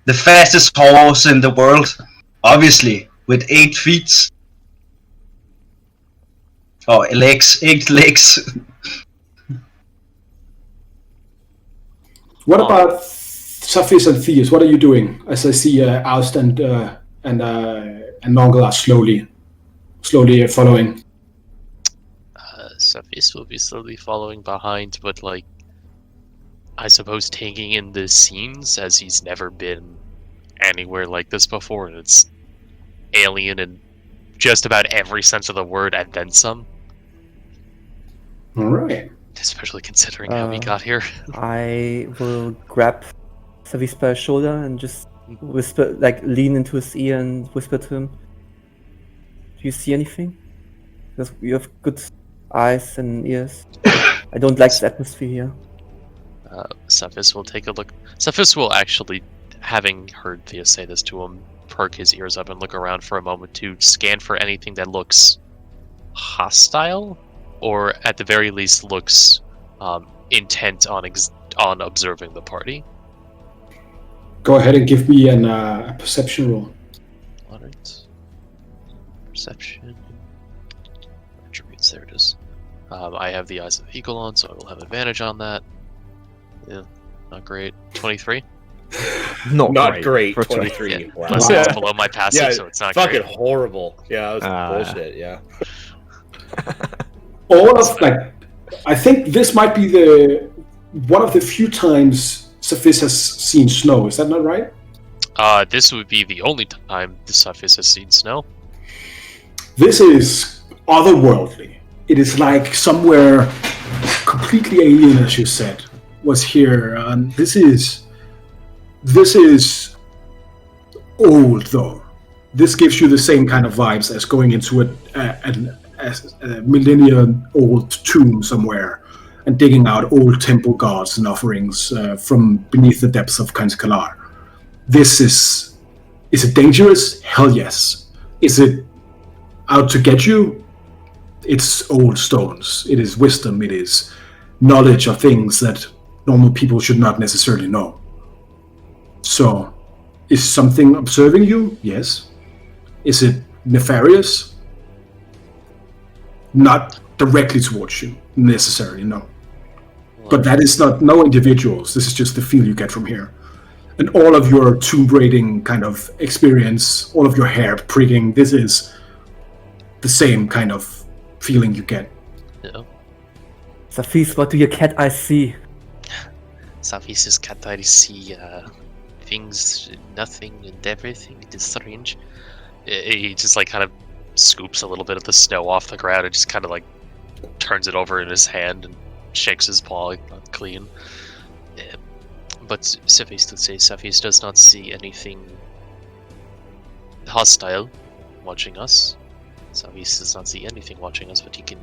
Speaker 7: The fastest horse in the world, obviously, with 8 feet. Oh, 8 legs.
Speaker 1: What about Saphis and Theus? What are you doing? As I see Aust and Nongol are slowly following.
Speaker 4: Saphis will be slowly following behind, but I suppose taking in the scenes as he's never been anywhere like this before, and it's alien in just about every sense of the word and then some.
Speaker 1: All right.
Speaker 4: Especially considering how we got here.
Speaker 6: I will grab Savis by his shoulder and just whisper, lean into his ear and whisper to him. Do you see anything? Because you have good eyes and ears. I don't like the atmosphere here.
Speaker 4: Cephas will take a look. Cephas will actually, having heard Thea say this to him, perk his ears up and look around for a moment to scan for anything that looks hostile, or at the very least looks intent on observing the party.
Speaker 1: Go ahead and give me a perception roll.
Speaker 4: Alright. Perception. Attributes, there it is. I have the Eyes of the Eagle on, so I will have advantage on that. Yeah, not great. 23?
Speaker 2: Not great. 23.
Speaker 4: Yeah.
Speaker 2: Wow.
Speaker 4: Plus it's below my passive, so it's not
Speaker 2: fucking
Speaker 4: great.
Speaker 2: horrible. Yeah, that was bullshit, yeah.
Speaker 1: All of I think this might be one of the few times Saphis has seen snow. Is that not right?
Speaker 4: This would be the only time the Saphis has seen snow.
Speaker 1: This is otherworldly. It is like somewhere completely alien, as you said, was here. This is old, though. This gives you the same kind of vibes as going into a millennia-old tomb somewhere and digging out old temple gods and offerings from beneath the depths of Kanskalar. Is it dangerous? Hell yes. Is it out to get you? It's old stones. It is wisdom. It is knowledge of things that normal people should not necessarily know. So, Is something observing you? Yes. Is it nefarious? Not directly towards you, necessarily, no. But that is not no individuals. This is just the feel you get from here. And all of your tomb raiding kind of experience, all of your hair pricking, this is the same kind of feeling you get.
Speaker 4: Yeah.
Speaker 6: Safis, what do your cat eyes see?
Speaker 4: Safi's cat eyes see things, nothing, and everything. It is strange. He just like kind of scoops a little bit of the snow off the ground and just kind of like turns it over in his hand and shakes his paw like not clean. But Safis to say, Safis does not see anything hostile watching us. Safis does not see anything watching us, but he can.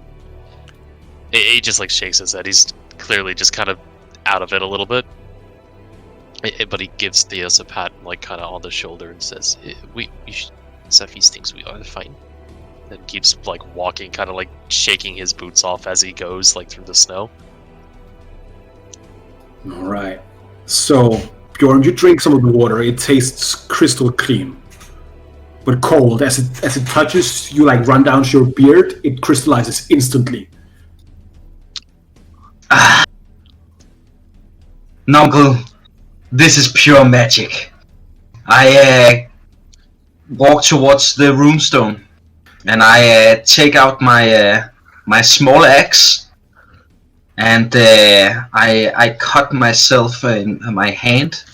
Speaker 4: He just like shakes his head. He's clearly just kind of out of it a little bit. But he gives Theos a pat, like kind of on the shoulder, and says, Safis thinks we are fine. Then keeps like walking, kind of like shaking his boots off as he goes, like through the snow.
Speaker 1: All right. So, Bjorn, you drink some of the water. It tastes crystal clean, but cold. As it touches, you like run down to your beard. It crystallizes instantly.
Speaker 7: Nuncle, this is pure magic. I walk towards the runestone, and I take out my small axe. And I cut myself in my hand,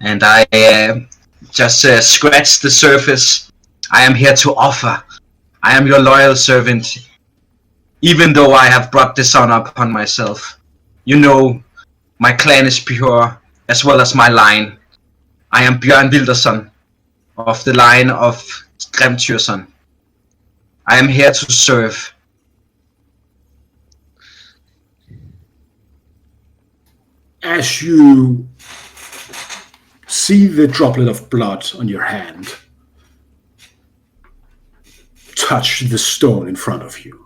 Speaker 7: and I just scratch the surface. I am here to offer. I am your loyal servant, even though I have brought dishonor upon myself. You know, my clan is pure, as well as my line. I am Bjørn Wilderson, of the line of Grimtyrson. I am here to serve.
Speaker 1: As you see the droplet of blood on your hand touch the stone in front of you,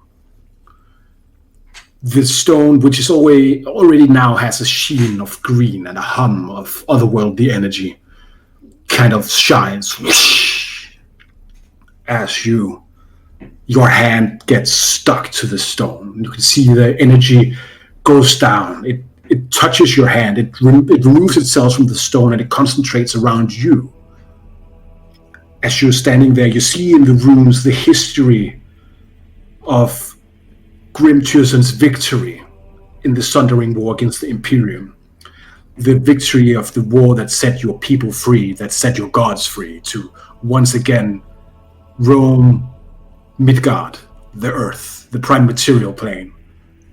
Speaker 1: the stone, which is already now has a sheen of green and a hum of otherworldly energy, kind of shines as your hand gets stuck to the stone. You can see the energy goes down. It touches your hand, it removes itself from the stone, and it concentrates around you. As you're standing there, you see in the runes the history of Grimtyrson's victory in the Sundering War against the Imperium. The victory of the war that set your people free, that set your gods free, to once again roam Midgard, the earth, the prime material plane,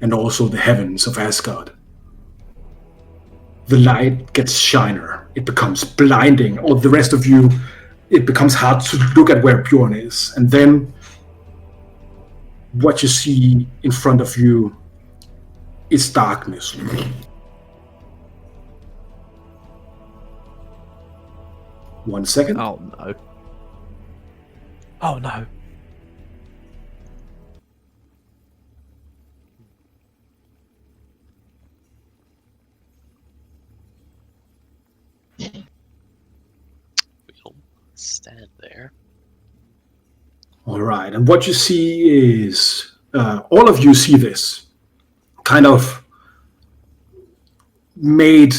Speaker 1: and also the heavens of Asgard. The light gets shiner. It becomes blinding. All the rest of you, it becomes hard to look at where Bjorn is. And then what you see in front of you is darkness. One second.
Speaker 3: Oh no. Oh no.
Speaker 4: We'll stand there.
Speaker 1: All right, and what you see is, all of you see this kind of made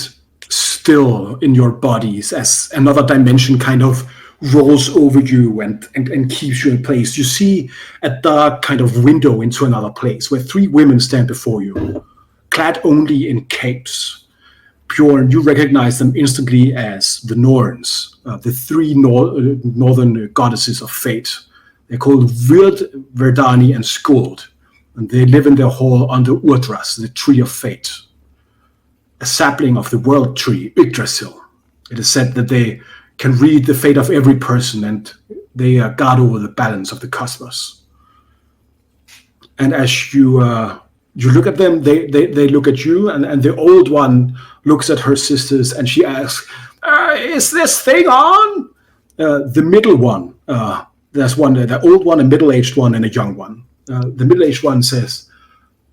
Speaker 1: still in your bodies as another dimension kind of rolls over you and keeps you in place. You see a dark kind of window into another place where three women stand before you, clad only in capes. Bjorn, you recognize them instantly as the Norns, the three northern goddesses of fate. They're called Vird, Verdani, and Skuld, and they live in their hall under Urdras, the tree of fate, a sapling of the world tree, Yggdrasil. It is said that they can read the fate of every person, and they guard over the balance of the cosmos. And as you look at them, they look at you, and the old one looks at her sisters, and she asks, is this thing on? The middle one, there's one, the old one, a middle-aged one, and a young one. The middle-aged one says,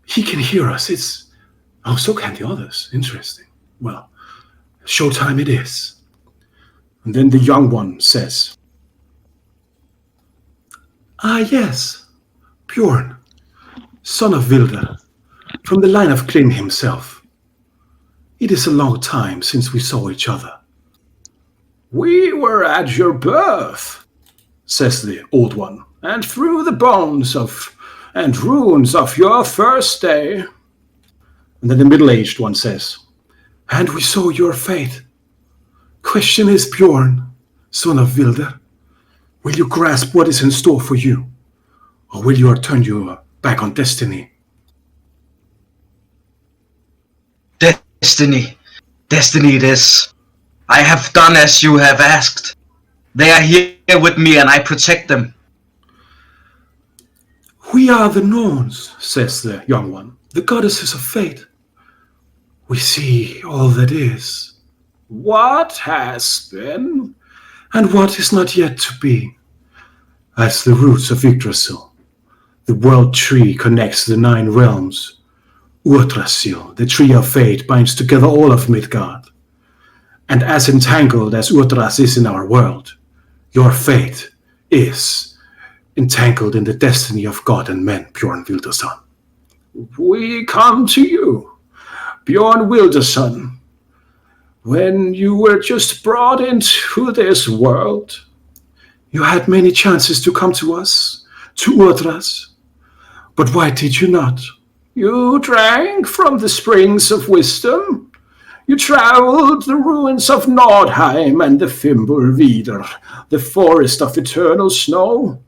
Speaker 1: he can hear us. So can the others. Interesting. Well, showtime it is. And then the young one says, "Ah, yes, Bjorn, son of Vilder, from the line of Klin himself. It is a long time since we saw each other." "We were at your birth," says the old one, "and through the bones of and runes of your first day." And then the middle-aged one says, "And we saw your fate. Question is, Bjorn, son of Vilder, will you grasp what is in store for you, or will you turn your back on destiny?"
Speaker 7: Destiny it is. I have done as you have asked. They are here with me and I protect them.
Speaker 1: "We are the Norns," says the young one, "the goddesses of fate. We see all that is, what has been, and what is not yet to be. As the roots of Yggdrasil, the world tree connects the 9 realms. Urdrasil, the tree of fate, binds together all of Midgard. And as entangled as Urdras is in our world, your fate is entangled in the destiny of God and men, Bjorn Wilderson. We come to you, Bjorn Wilderson. When you were just brought into this world, you had many chances to come to us, to Urdras. But why did you not? You drank from the springs of wisdom. You traveled the ruins of Nordheim and the Fimbulvidr, the forest of eternal snow.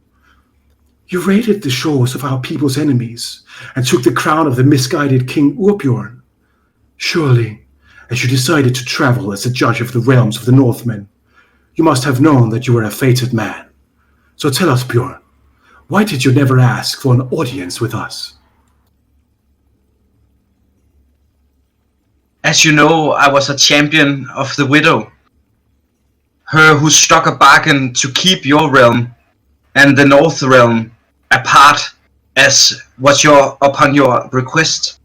Speaker 1: You raided the shores of our people's enemies and took the crown of the misguided King Urbjorn. Surely, as you decided to travel as a judge of the realms of the Northmen, you must have known that you were a fated man. So tell us, Bjorn, why did you never ask for an audience with us?
Speaker 7: As you know, I was a champion of the widow. Her who struck a bargain to keep your realm and the North realm apart as was upon your request.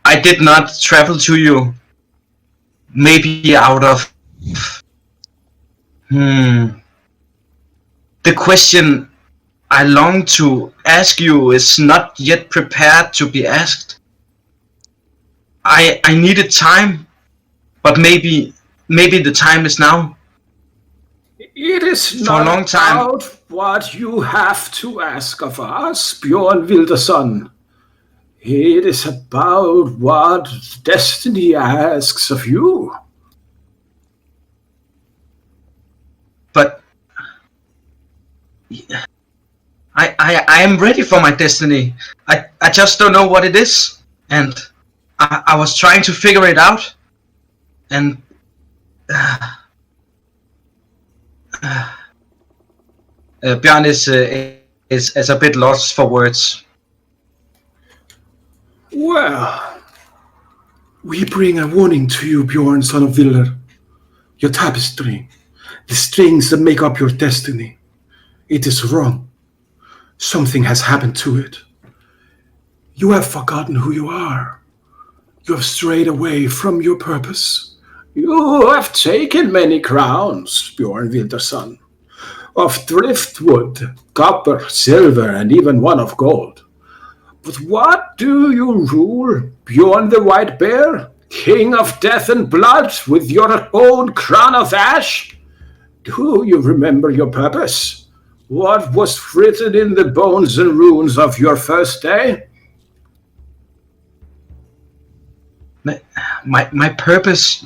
Speaker 7: I did not travel to you, maybe out of... The question I long to ask you is not yet prepared to be asked. I needed time, but maybe the time is now.
Speaker 1: It is
Speaker 7: For a
Speaker 1: not
Speaker 7: long time.
Speaker 1: about what you have to ask of us, Bjorn Wilderson. It is about what destiny asks of you.
Speaker 7: But I am ready for my destiny. I just don't know what it is, and I was trying to figure it out, and Björn is a bit lost for words.
Speaker 1: Well, we bring a warning to you, Bjorn, son of Vilder. Your tapestry, the strings that make up your destiny, it is wrong. Something has happened to it. You have forgotten who you are. You have strayed away from your purpose. You have taken many crowns, Bjorn Wilderson, of driftwood, copper, silver, and even one of gold. But what do you rule, Bjorn the White Bear, king of death and blood, with your own crown of ash? Do you remember your purpose? What was written in the bones and runes of your first day?
Speaker 7: My purpose.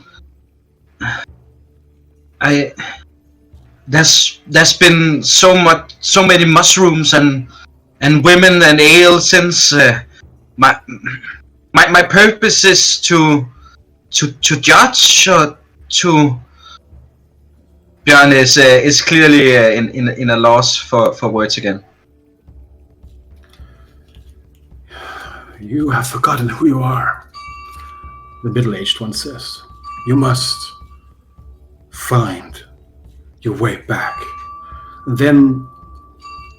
Speaker 7: There's been so many mushrooms and women and ale since my purpose is to judge or to. Björn is clearly in a loss for words again.
Speaker 1: You have forgotten who you are, the middle-aged one says. You must find your way back. Then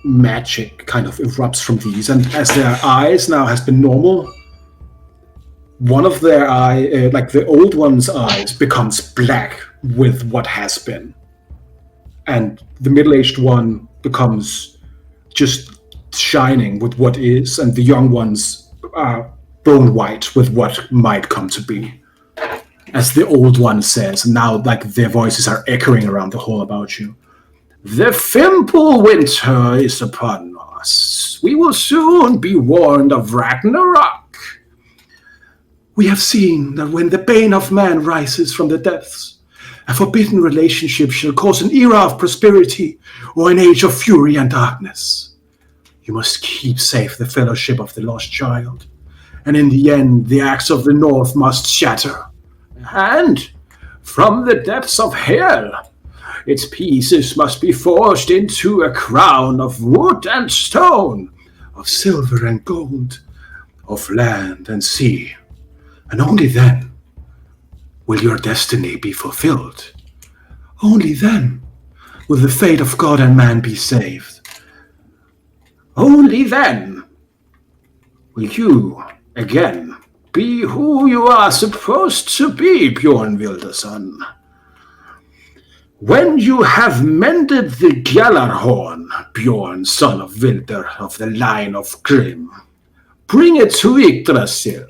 Speaker 1: magic kind of erupts from these, and as their eyes now has been normal, one of their eye, like the old one's eyes, becomes black with what has been. And the middle-aged one becomes just shining with what is, and the young ones are bone white with what might come to be. As the old one says, and now like their voices are echoing around the hall about you. The Fimple winter is upon us. We will soon be warned of Ragnarok. We have seen that when the bane of man rises from the depths, a forbidden relationship shall cause an era of prosperity or an age of fury and darkness. You must keep safe the fellowship of the lost child, and in the end the axe of the north must shatter. And from the depths of hell, its pieces must be forged into a crown of wood and stone, of silver and gold, of land and sea. And only then will your destiny be fulfilled. Only then will the fate of God and man be saved. Only then will you, again, be who you are supposed to be, Bjorn Wilderson. When you have mended the Gjallarhorn, Bjorn, son of Wilder of the line of Grim, bring it to Yggdrasil,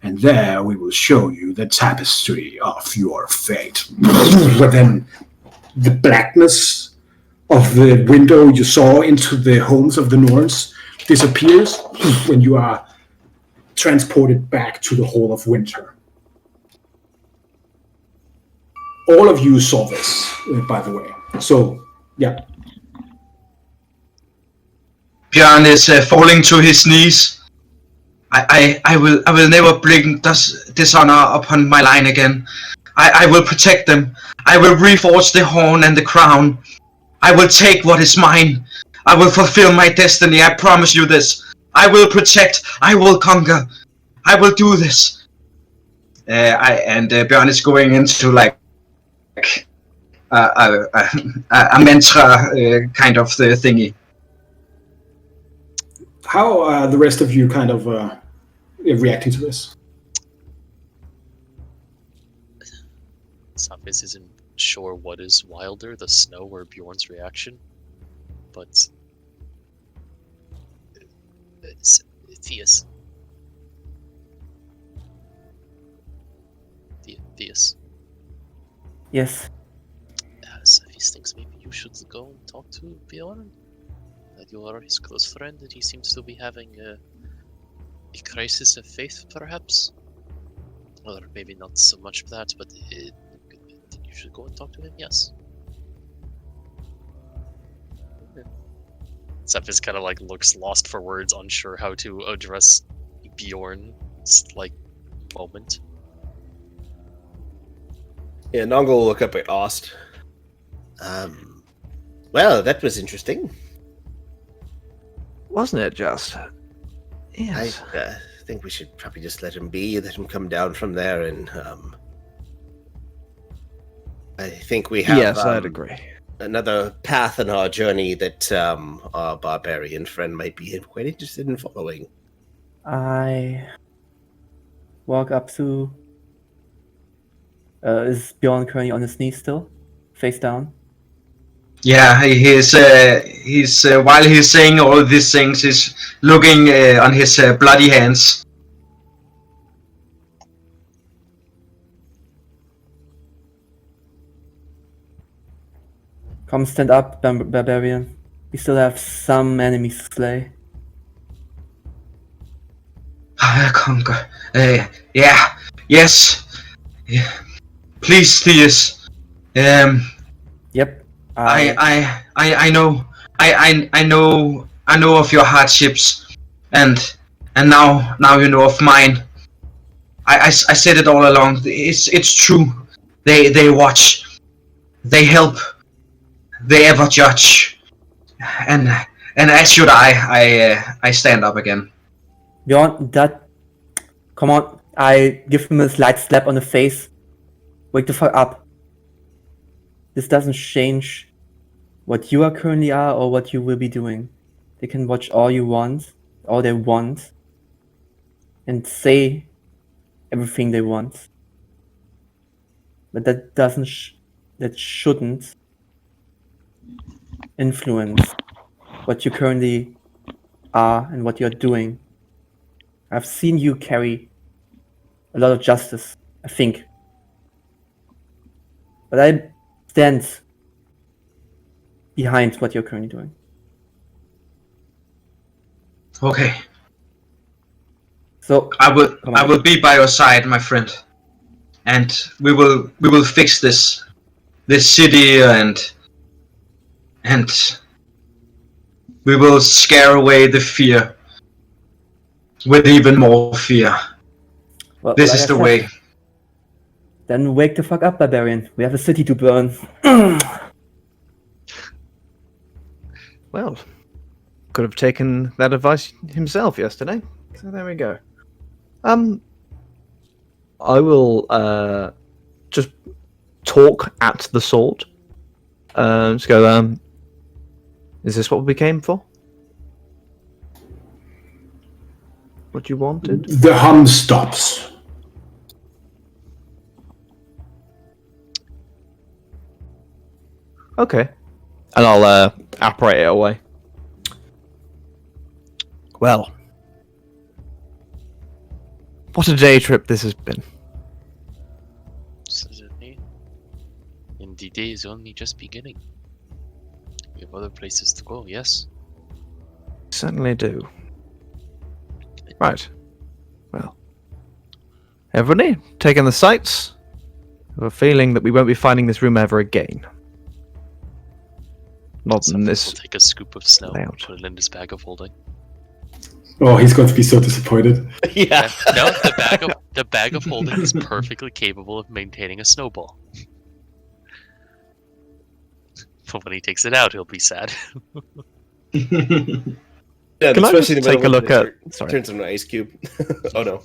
Speaker 1: and there we will show you the tapestry of your fate. But then the blackness of the window you saw into the homes of the Norns disappears when you are transported back to the Hall of Winter. All of you saw this, by the way. So, yeah.
Speaker 7: Bjorn is falling to his knees. I will never bring dishonor upon my line again. I will protect them. I will reforge the horn and the crown. I will take what is mine. I will fulfill my destiny. I promise you this. I will protect. I will conquer. I will do this. Bjorn is going into like a mantra kind of the thingy.
Speaker 1: How are the rest of you kind of reacting to this?
Speaker 4: Sapis isn't sure what is wilder, the snow or Bjorn's reaction, but Theus. Theus.
Speaker 6: Yes.
Speaker 4: Sapis thinks maybe you should go and talk to Bjorn. That you are his close friend, and he seems to be having a crisis of faith, perhaps? Or maybe not so much of that, but you should go and talk to him, yes. Sapis kind of like looks lost for words, unsure how to address Bjorn's like moment.
Speaker 2: Yeah, Nongo will look up at Ost. Well, that was interesting.
Speaker 3: Wasn't it just? Yes.
Speaker 2: I think we should probably just let him be, let him come down from there, and I think we have
Speaker 3: Yes, I'd agree.
Speaker 2: another path in our journey that our barbarian friend might be quite interested in following.
Speaker 6: I walk up to... is Bjorn currently on his knees still? Face down?
Speaker 7: Yeah, he's while he's saying all these things, he's looking on his bloody hands.
Speaker 6: Come stand up, barbarian. We still have some enemies to slay.
Speaker 7: Conquer. Yeah. Yes. Yeah. Please, Theus.
Speaker 6: Yep.
Speaker 7: I know. I know of your hardships, and now you know of mine. I said it all along. It's true. They watch. They help. They ever judge. And as should I stand up again.
Speaker 6: Bjorn, come on. I give him a slight slap on the face. Wake the fuck up. This doesn't change what you are currently are or what you will be doing. They can watch all they want, and say everything they want. but that shouldn't influence what you currently are and what you're doing. I've seen you carry a lot of justice, I think. But I stand behind what you're currently doing.
Speaker 7: Okay.
Speaker 6: So
Speaker 7: I will be by your side, my friend, and we will fix this city, and we will scare away the fear with even more fear.
Speaker 6: well,
Speaker 7: This
Speaker 6: like
Speaker 7: is
Speaker 6: I
Speaker 7: the
Speaker 6: said,
Speaker 7: way.
Speaker 6: Then wake the fuck up, barbarian. We have a city to burn.
Speaker 3: Well, could have taken that advice himself yesterday. So there we go. I will just talk at the sword. Just go. Is this what we came for? What you wanted?
Speaker 1: The hum stops.
Speaker 3: Okay. And I'll apparate it away. Well, what a day trip this has been.
Speaker 4: Certainly. And the day is only just beginning. We have other places to go, yes?
Speaker 3: Certainly do. Right. Well, everybody, taking the sights. I have a feeling that we won't be finding this room ever again. Not in
Speaker 4: Someone
Speaker 3: this
Speaker 4: will take a scoop of snow and
Speaker 3: layout.
Speaker 4: put it in his bag of holding.
Speaker 1: Oh, he's going to be so disappointed.
Speaker 2: Yeah.
Speaker 4: No, the bag of holding is perfectly capable of maintaining a snowball. But when he takes it out, he'll be sad.
Speaker 2: Yeah,
Speaker 3: Can I
Speaker 2: especially
Speaker 3: just
Speaker 2: in the
Speaker 3: take a
Speaker 2: middle
Speaker 3: look
Speaker 2: of
Speaker 3: at? Sorry.
Speaker 2: turns into an ice cube. Oh no.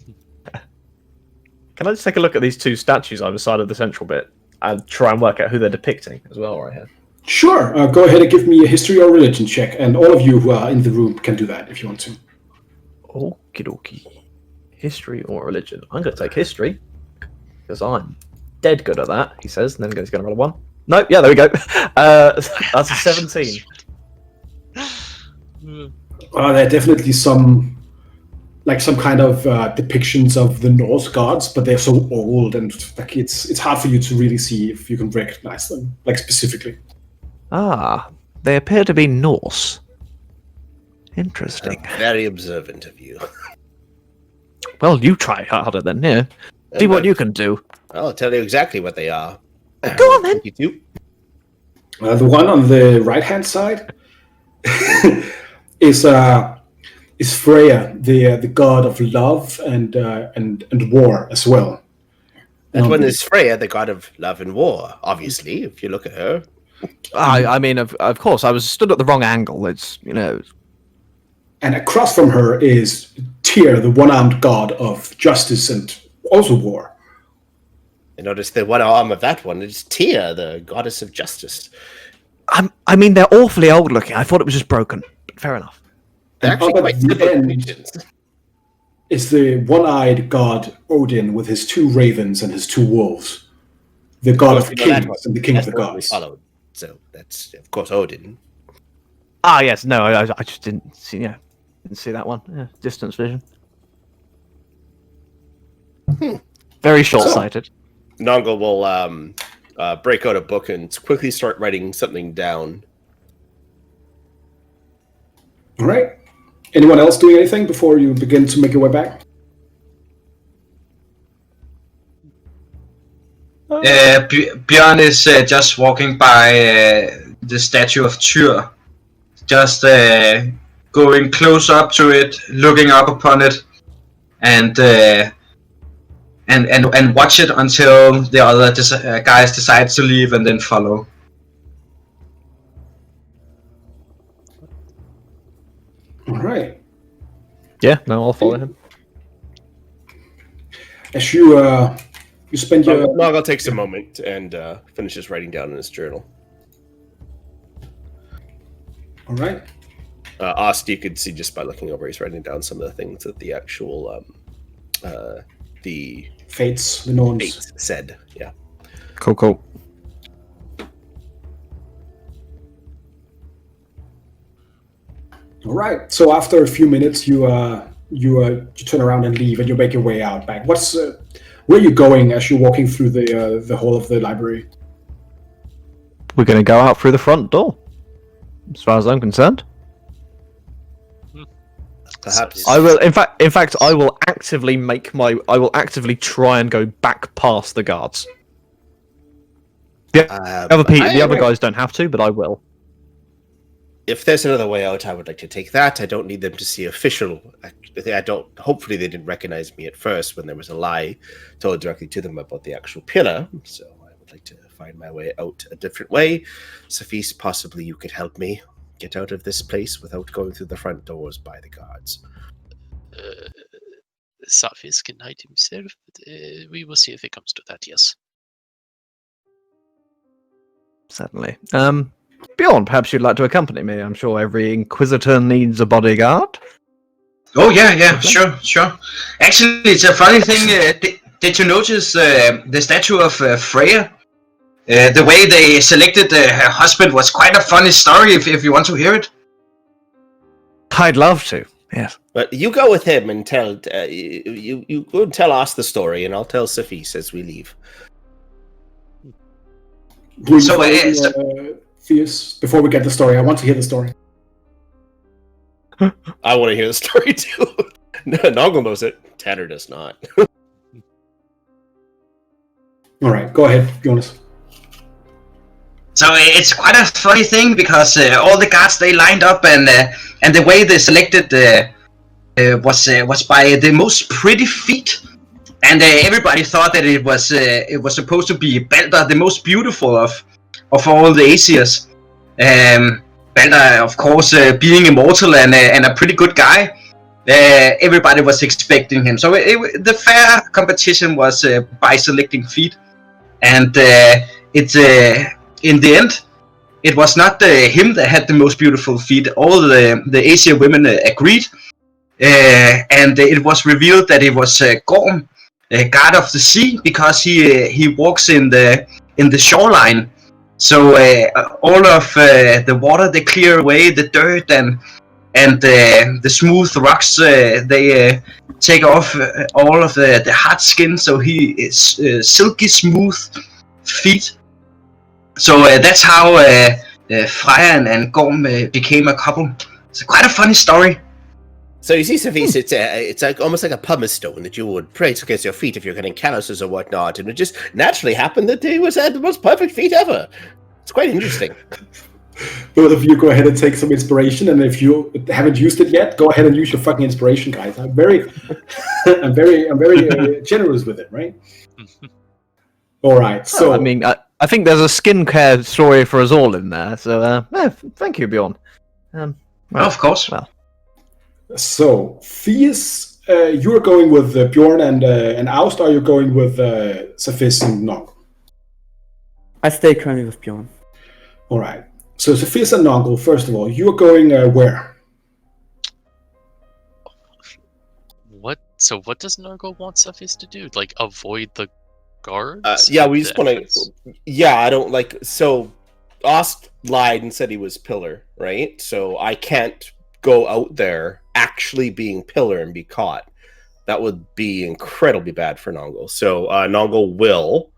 Speaker 3: Can I just take a look at these two statues either side of the central bit and try and work out who they're depicting as well, right here?
Speaker 1: Sure. Go ahead and give me a history or religion check, and all of you who are in the room can do that if you want to.
Speaker 3: Okie dokie. History or religion? I'm going to take history because I'm dead good at that. He says, and then he's going to roll a 1. Nope. Yeah, there we go. That's a 17.
Speaker 1: There are definitely some kind of depictions of the Norse gods, but they're so old and like it's hard for you to really see if you can recognize them, like specifically.
Speaker 3: Ah, they appear to be Norse. Interesting.
Speaker 2: Very observant of you.
Speaker 3: Well, you try harder then, yeah. See what you can do.
Speaker 2: I'll tell you exactly what they are.
Speaker 3: Go on then.
Speaker 2: 22.
Speaker 1: The one on the right-hand side is Freya, the god of love and war as well.
Speaker 2: That one is Freya, the god of love and war. Obviously, if you look at her.
Speaker 3: I mean, of course, I was stood at the wrong angle. It's,
Speaker 1: And across from her is Tyr, the one-armed god of justice and also war.
Speaker 2: I noticed the one arm of that one is Tyr, the goddess of justice.
Speaker 3: I mean, they're awfully old looking. I thought it was just broken. But fair enough.
Speaker 2: They're
Speaker 1: And
Speaker 2: actually
Speaker 1: up at
Speaker 2: quite
Speaker 1: the
Speaker 2: similar
Speaker 1: end
Speaker 2: creatures.
Speaker 1: is the one-eyed god Odin with his 2 ravens and his 2 wolves. The god of
Speaker 2: You know that
Speaker 1: kings and the king of
Speaker 2: That's
Speaker 1: the
Speaker 2: what we
Speaker 1: gods.
Speaker 2: followed. So that's, of course, Odin.
Speaker 3: Ah, yes. No, I just didn't see. Yeah, didn't see that one. Yeah, distance vision. Very short-sighted.
Speaker 2: Nongo will break out a book and quickly start writing something down.
Speaker 1: All right. Anyone else doing anything before you begin to make your way back?
Speaker 7: Björn is just walking by the statue of Tyr, just going close up to it, looking up upon it, and watch it until the other guys decide to leave and then follow.
Speaker 1: All right.
Speaker 3: Yeah, no, I'll follow him.
Speaker 1: As you spend your
Speaker 2: Nongo takes a moment and finishes writing down in his journal.
Speaker 1: all right.
Speaker 2: Ost, you could see just by looking over, he's writing down some of the things that the actual the
Speaker 1: Fates, the Norns.
Speaker 2: fates said. Yeah.
Speaker 3: Cool.
Speaker 1: All right. So after a few minutes, you turn around and leave, and you make your way out back. Where are you going as you're walking through the hall of the library?
Speaker 3: We're going to go out through the front door, as far as I'm concerned.
Speaker 2: Perhaps
Speaker 3: I will. In fact, I will actively try and go back past the guards. The other guys don't have to, but I will.
Speaker 2: If there's another way out, I would like to take that. I don't need them to see official. Hopefully, they didn't recognize me at first when there was a lie told directly to them about the actual pillar. So I would like to find my way out a different way. Sophie, possibly you could help me get out of this place without going through the front doors by the guards.
Speaker 4: Safis can hide himself, but we will see if it comes to that. Yes.
Speaker 3: Certainly. Bjorn, perhaps you'd like to accompany me. I'm sure every Inquisitor needs a bodyguard.
Speaker 7: Oh, yeah, sure. Actually, it's a funny thing. Did you notice the statue of Freya? The way they selected her husband was quite a funny story, if you want to hear it.
Speaker 3: I'd love to, yes.
Speaker 2: But you go with him and tell you go and tell us the story, and I'll tell Sophie as we leave.
Speaker 1: Theus, before we get the story, I want to hear the story.
Speaker 2: I want to hear the story too. Noggle knows it. Tanner does not.
Speaker 1: All right, go ahead, Jonas.
Speaker 7: So it's quite a funny thing because all the guards they lined up and the way they selected was by the most pretty feet, and everybody thought that it was supposed to be Balder, the most beautiful of all the Aesirs. Balder, of course, being immortal and a pretty good guy. Everybody was expecting him. So the fair competition was by selecting feet, and in the end, it was not him that had the most beautiful feet. All the Aesir women agreed, and it was revealed that it was Gorm, god of the sea, because he walks in the shoreline. So all of the water, they clear away the dirt and the smooth rocks. They take off all of the hard skin, so he is silky smooth feet. So that's how Freya and Gorm became a couple. It's quite a funny story.
Speaker 2: So you see, Sophie, it's like almost like a pumice stone that you would praise against your feet if you're getting calluses or whatnot, and it just naturally happened that he had the most perfect feet ever. It's quite interesting.
Speaker 1: Both of you go ahead and take some inspiration, and if you haven't used it yet, go ahead and use your fucking inspiration, guys. I'm very generous with it, right? All right. So
Speaker 3: I mean, I think there's a skincare story for us all in there. So thank you, Bjorn.
Speaker 7: Of course.
Speaker 3: Well.
Speaker 1: So, Theus, you're going with Bjorn and Aust, or are you going with Sophis and Noggle?
Speaker 6: I stay currently with Bjorn.
Speaker 1: All right. So, Sophis and Noggle, first of all, you're going where?
Speaker 4: What does Noggle want Cephis to do? Like, avoid the guards?
Speaker 2: We just want to... Yeah, I don't like... So, Aust lied and said he was Pillar, right? So, I can't go out there actually being Pillar and be caught. That would be incredibly bad for Noggle. So Noggle will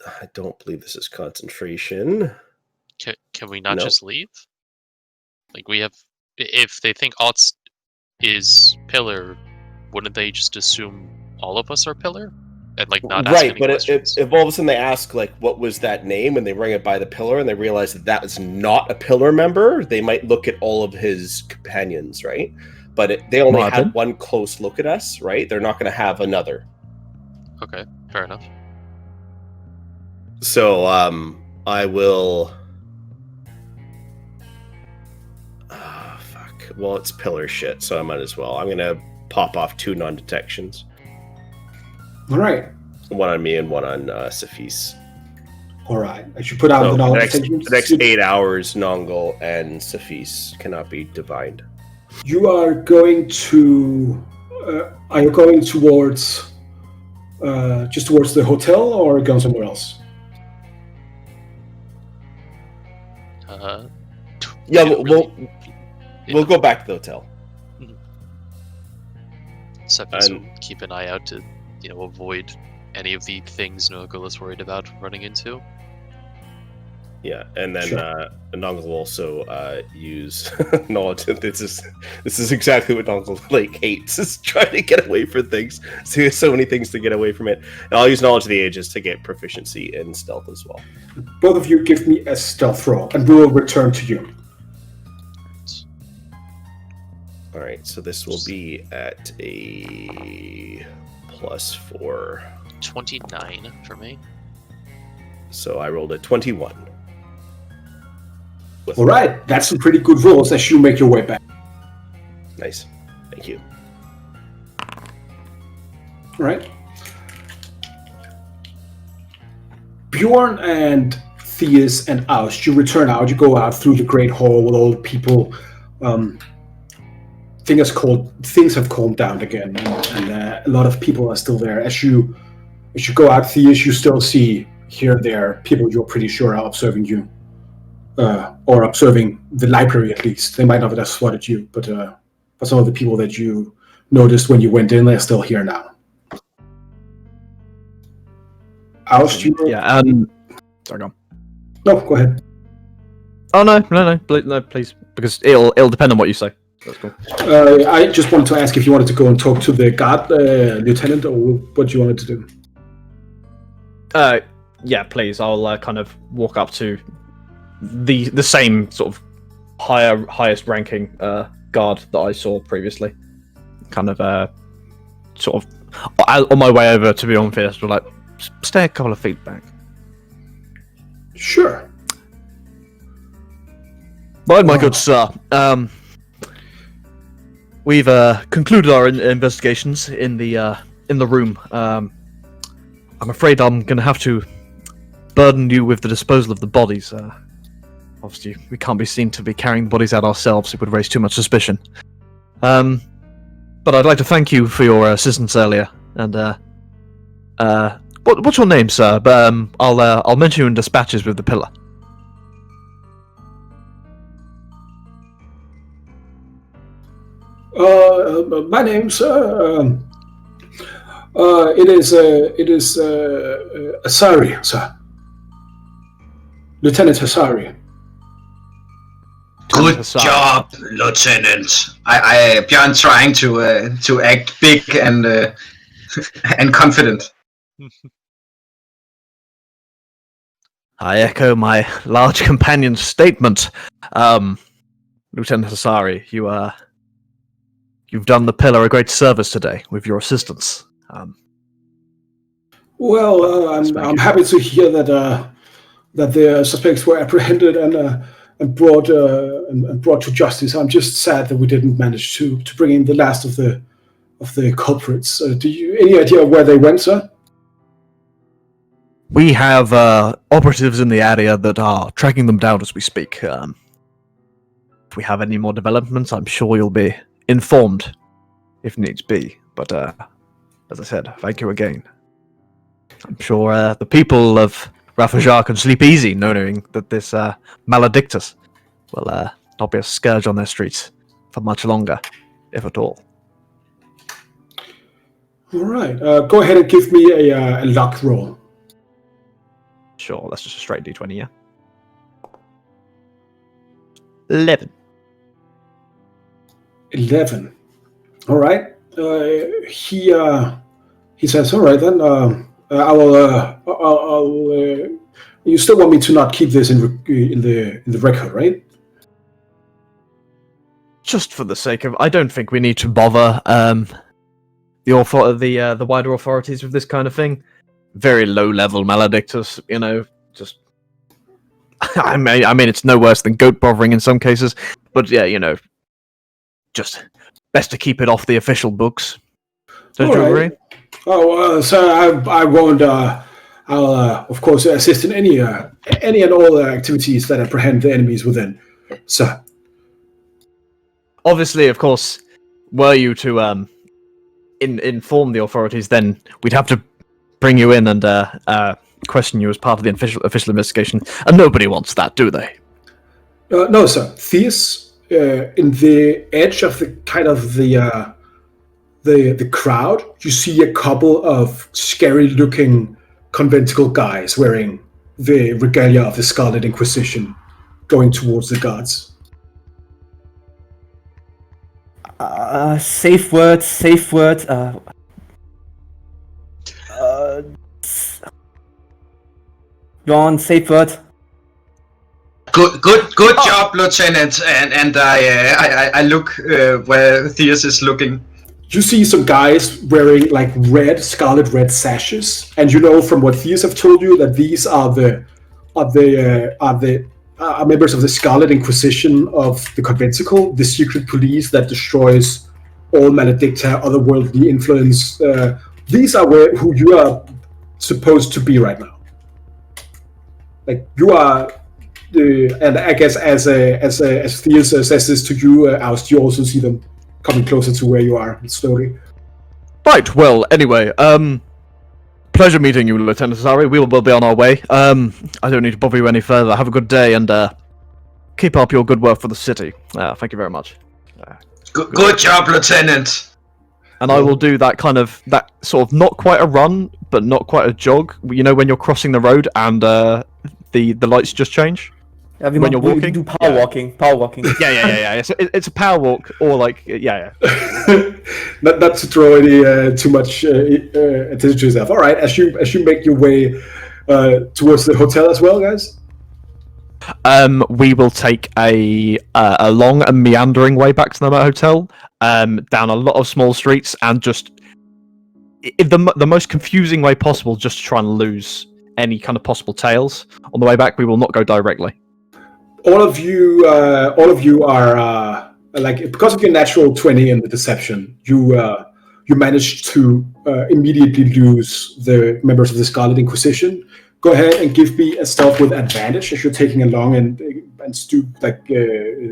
Speaker 2: I don't believe this is concentration.
Speaker 4: Can we not just leave? Like, we have... If they think Otz is Pillar, wouldn't they just assume all of us are Pillar? And, like, not ask any questions?
Speaker 2: If all of a sudden they ask, like, what was that name, and they ring it by the Pillar, and they realize that is not a Pillar member, they might look at all of his companions, right? But they only had one close look at us, right? They're not going to have another.
Speaker 4: Okay, fair enough.
Speaker 2: So, I will... fuck. Well, it's Pillar shit, so I might as well. I'm going to pop off 2 non-detections.
Speaker 1: All right.
Speaker 2: One on me and one on Sophis.
Speaker 1: All right. I should put out the knowledge.
Speaker 2: The next 8 hours, Nongle and Sophis cannot be divined.
Speaker 1: You are going to... are you going towards just towards the hotel, or going somewhere else?
Speaker 2: Yeah,
Speaker 4: really-
Speaker 2: we'll go back to the hotel.
Speaker 4: Sephi's will keep an eye out to, avoid any of the things Nogula's worried about running into.
Speaker 2: Yeah, and then
Speaker 1: Sure.
Speaker 2: Nongle will also use knowledge. This is exactly what Nongle hates, is trying to get away from things. So he has so many things to get away from it. And I'll use knowledge of the ages to get proficiency in stealth as well.
Speaker 1: Both of you give me a stealth roll, and we will return to you.
Speaker 2: All right, so this will be at a +4.
Speaker 4: 29 for me.
Speaker 2: So I rolled a 21.
Speaker 1: All right, that's some pretty good rolls as you make your way back.
Speaker 2: Nice. Thank you.
Speaker 1: All right. Bjorn and Theus and Aust, you return out. You go out through the great hall with all the people. Things have calmed down again, and a lot of people are still there. As you go out, Theus, you still see here and there people you're pretty sure are observing you, or observing the library at least. They might not have spotted you, but some of the people that you noticed when you went in, they're still here now. Aust, you were...
Speaker 3: Yeah. Sorry, go on.
Speaker 1: No, go ahead.
Speaker 3: Oh no, please, because it'll depend on what you say. That's cool.
Speaker 1: I just wanted to ask if you wanted to go and talk to the guard lieutenant, or what you wanted to do.
Speaker 3: Yeah, please. I'll kind of walk up to the same sort of highest ranking guard that I saw previously. Kind of sort of on my way over to be on first, like stay a couple of feet back.
Speaker 1: Sure.
Speaker 3: My good sir. We've concluded our investigations in the room. I'm afraid I'm going to have to burden you with the disposal of the bodies. Obviously, we can't be seen to be carrying the bodies out ourselves. It would raise too much suspicion. But I'd like to thank you for your assistance earlier. And what's your name, sir? I'll mention you in dispatches with the pillar.
Speaker 1: My name's it is Asari, sir. Lieutenant Asari.
Speaker 7: Good job, Lieutenant. Bjorn trying to act big and and confident.
Speaker 3: I echo my large companion's statement. Lieutenant Asari, you've done the pillar a great service today with your assistance.
Speaker 1: Well, I'm happy to hear that the suspects were apprehended and brought to justice. I'm just sad that we didn't manage to bring in the last of the culprits. Do you any idea where they went, sir?
Speaker 3: We have operatives in the area that are tracking them down as we speak. If we have any more developments, I'm sure you'll be informed if needs be. But as I said, thank you again. I'm sure the people of Rafajar can sleep easy knowing that this Maledictus will not be a scourge on their streets for much longer, if at all.
Speaker 1: All right. Go ahead and give me a luck roll.
Speaker 3: Sure, that's just a straight D20, yeah? 11.
Speaker 1: 11. All right. He says, "All right then. I'll. You still want me to not keep this in the record, right?"
Speaker 3: Just for the sake of, I don't think we need to bother the wider authorities with this kind of thing. Very low level Maledictus, just. I mean, it's no worse than goat bothering in some cases, but yeah, just best to keep it off the official books. Don't you agree?
Speaker 1: Oh, sir, I won't. I'll of course assist in any and all activities that apprehend the enemies within, sir.
Speaker 3: Obviously, of course, were you to inform the authorities, then we'd have to bring you in and question you as part of the official investigation. And nobody wants that, do they?
Speaker 1: No, sir. Thieves in the edge of the kind of the crowd, you see a couple of scary-looking conventicle guys wearing the regalia of the Scarlet Inquisition, going towards the guards.
Speaker 6: Safe word. Bjorn, safe word.
Speaker 7: Good job, Lieutenant. And I look where Theus is looking.
Speaker 1: You see some guys wearing like scarlet red sashes, and you know from what Theus have told you that these are members of the Scarlet Inquisition of the Conventicle, the secret police that destroys all Maledicta, otherworldly influence. These are who you are supposed to be right now. Like you are, and I guess as Theus says this to you, Aust, you also see them coming closer to where you are slowly.
Speaker 3: Right. Well, anyway, pleasure meeting you, Lieutenant Asari. We will be on our way. I don't need to bother you any further. Have a good day and keep up your good work for the city. Thank you very much.
Speaker 7: Good job, Lieutenant.
Speaker 3: And I will do that sort of not quite a run, but not quite a jog. You know when you're crossing the road and the lights just change? When you're walking?
Speaker 6: We do power walking.
Speaker 3: Yeah. It's a power walk, or like, yeah.
Speaker 1: not to throw any too much attention to yourself. All right, as you make your way towards the hotel as well, guys.
Speaker 3: We will take a long and meandering way back to the hotel, down a lot of small streets, and just the most confusing way possible, just to try and lose any kind of possible tails. On the way back, we will not go directly.
Speaker 1: All of you are like, because of your natural 20 in the deception, you managed to immediately lose the members of the Scarlet Inquisition. Go ahead and give me a stealth with advantage as you're taking a long and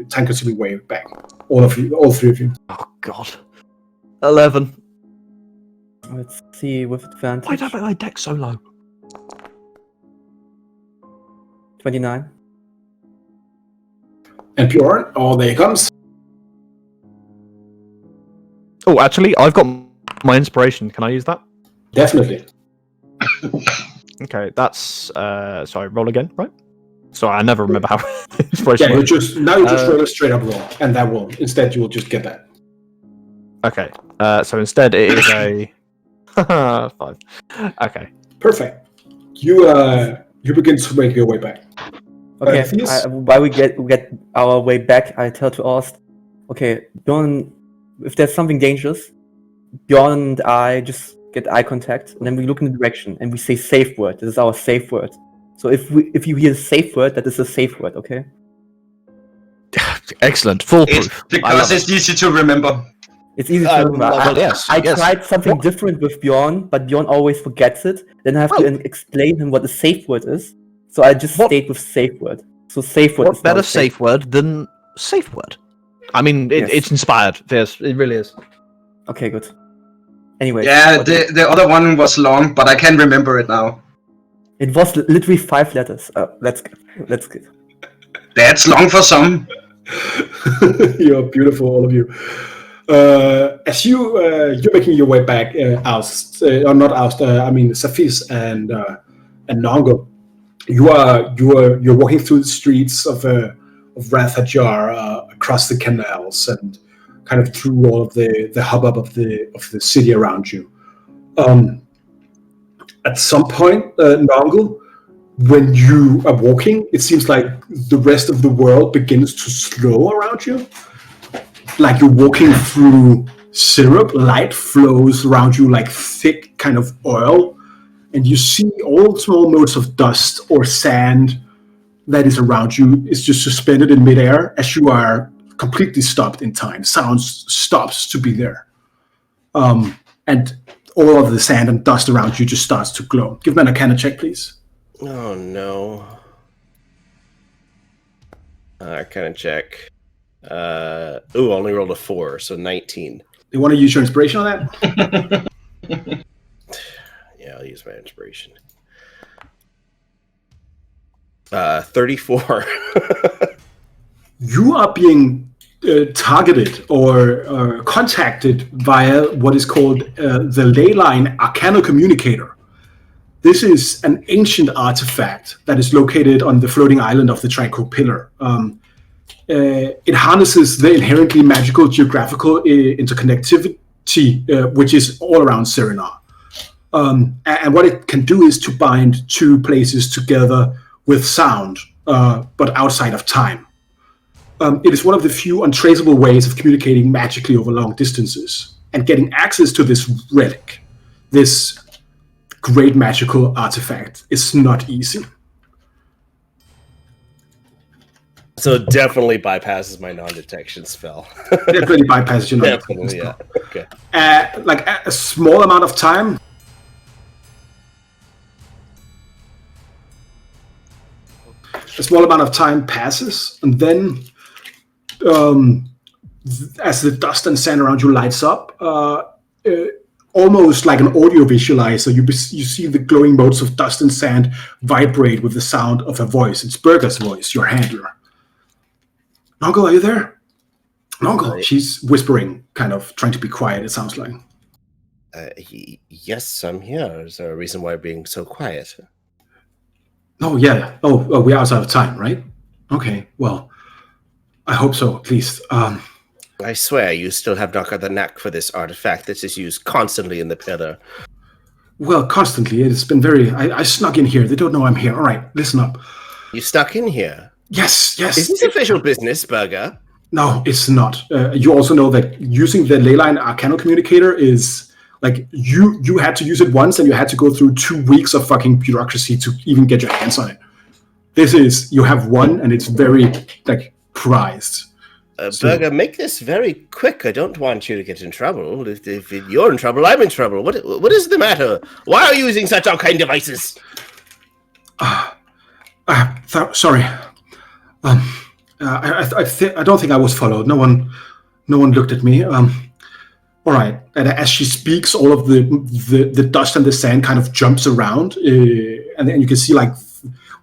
Speaker 1: time-consuming way back. All three of you.
Speaker 3: Oh God, 11.
Speaker 6: Let's see with advantage.
Speaker 3: Why don't my deck so low?
Speaker 6: 29.
Speaker 1: And Bjorn, there he comes.
Speaker 3: Oh, actually, I've got my inspiration. Can I use that?
Speaker 1: Definitely.
Speaker 3: Okay, that's sorry. Roll again, right? So I never remember how inspiration.
Speaker 1: Yeah, you just roll a straight up roll, and that will instead you will just get that.
Speaker 3: Okay, so instead it is a 5. Okay,
Speaker 1: perfect. You begin to make your way back.
Speaker 6: Okay, while we get our way back, I tell to Ost, okay, Bjorn, if there's something dangerous, Bjorn and I just get eye contact, and then we look in the direction, and we say safe word. This is our safe word. So if you hear a safe word, that is a safe word, okay?
Speaker 3: Excellent, foolproof.
Speaker 7: It's because it's easy to remember.
Speaker 6: It's easy to remember. I
Speaker 3: yes.
Speaker 6: tried something different with Bjorn, but Bjorn always forgets it. Then I have to explain him what the safe word is. So I just stayed with safe word. So safe word.
Speaker 3: What better safe word than safe word? I mean, it's inspired. Yes, it really is.
Speaker 6: Okay, good. Anyway.
Speaker 7: Yeah, the other one was long, but I can remember it now.
Speaker 6: It was literally 5 letters. That's good.
Speaker 7: That's long for some.
Speaker 1: You're beautiful, all of you. As you're making your way back, Safis and Nongo, you're walking through the streets of Rath Hajar, across the canals, and kind of through all of the hubbub of the city around you. At some point, Nongo, when you are walking, it seems like the rest of the world begins to slow around you. Like you're walking through syrup, light flows around you like thick kind of oil, and you see all small motes of dust or sand that is around you is just suspended in midair as you are completely stopped in time. Sound stops to be there. And all of the sand and dust around you just starts to glow. Give me an Arcana check, please.
Speaker 2: Oh no. Arcana check. Only rolled a 4, so 19.
Speaker 1: You want to use your inspiration on that?
Speaker 2: Yeah, I'll use my inspiration. 34.
Speaker 1: You are being targeted or contacted via what is called the Leyline Arcana Communicator. This is an ancient artifact that is located on the floating island of the Tranquil Pillar. It harnesses the inherently magical geographical interconnectivity, which is all around Cerenar. And what it can do is to bind two places together with sound, but outside of time. It is one of the few untraceable ways of communicating magically over long distances. And getting access to this relic, this great magical artifact, is not easy.
Speaker 2: So it definitely bypasses my non-detection spell.
Speaker 1: Definitely bypasses your non-detection
Speaker 2: Definitely, yeah.
Speaker 1: spell.
Speaker 2: Okay.
Speaker 1: Like a small amount of time. A small amount of time passes, and then as the dust and sand around you lights up, almost like an audio visualizer, you see the glowing motes of dust and sand vibrate with the sound of a voice. It's Berger's voice, your handler. Nongle, are you there? Nongle, she's whispering, kind of trying to be quiet, it sounds like.
Speaker 2: Yes, I'm here. Is there a reason why we're being so quiet?
Speaker 1: Oh, yeah. Oh, we're outside of time, right? Okay, well, I hope so, at least.
Speaker 2: I swear you still have not got the knack for this artifact that is used constantly in the pillar.
Speaker 1: Well, constantly. It's been very... I snuck in here. They don't know I'm here. All right, listen up.
Speaker 2: You stuck in here?
Speaker 1: Yes.
Speaker 2: Is this official business, Berger?
Speaker 1: No, it's not. You also know that using the Leyline Arcana Communicator is... Like, you had to use it once, and you had to go through 2 weeks of fucking bureaucracy to even get your hands on it. This is... You have one, and it's very, like, prized.
Speaker 2: Berger, make this very quick. I don't want you to get in trouble. If you're in trouble, I'm in trouble. What is the matter? Why are you using such arcane devices?
Speaker 1: Sorry. I don't think I was followed. No one looked at me. All right. And as she speaks, all of the dust and the sand kind of jumps around, and then you can see like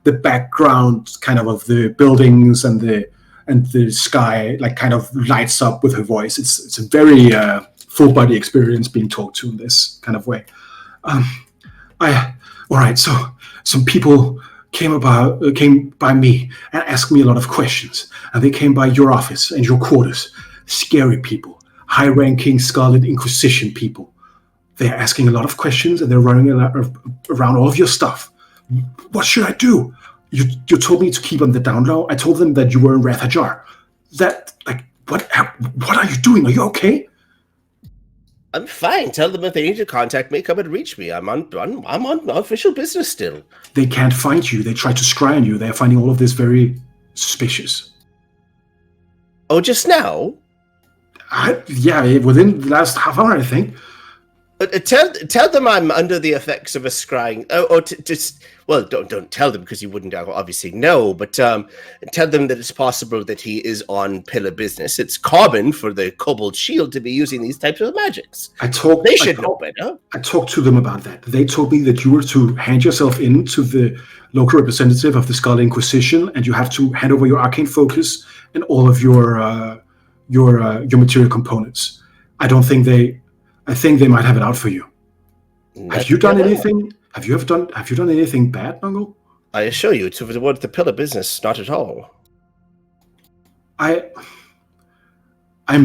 Speaker 1: the background kind of the buildings and the sky like kind of lights up with her voice. It's a very full body experience being talked to in this kind of way. All right. So some people came by me and asked me a lot of questions, and they came by your office and your quarters. Scary people, high-ranking Scarlet Inquisition people. They're asking a lot of questions, and they're running around all of your stuff. What should I do? You told me to keep on the down low. I told them that you were in Rath Hajar. What are you doing? Are you okay?
Speaker 2: I'm fine. Tell them if they need to contact me, come and reach me. I'm on official business still.
Speaker 1: They can't find you. They tried to scry on you. They're finding all of this very suspicious.
Speaker 2: Oh, just now?
Speaker 1: Yeah, within the last half hour, I think.
Speaker 2: Tell them I'm under the effects of a scrying. Don't tell them because you wouldn't obviously know. But tell them that it's possible that he is on pillar business. It's common for the Kobold Shield to be using these types of magics. They should know better.
Speaker 1: I talked to them about that. They told me that you were to hand yourself in to the local representative of the Scarlet Inquisition, and you have to hand over your arcane focus and all of your material components. I think they might have it out for you. Have you done anything? Have you done anything bad, Nungle?
Speaker 2: I assure you, towards the pillar business, not at all.
Speaker 1: I'm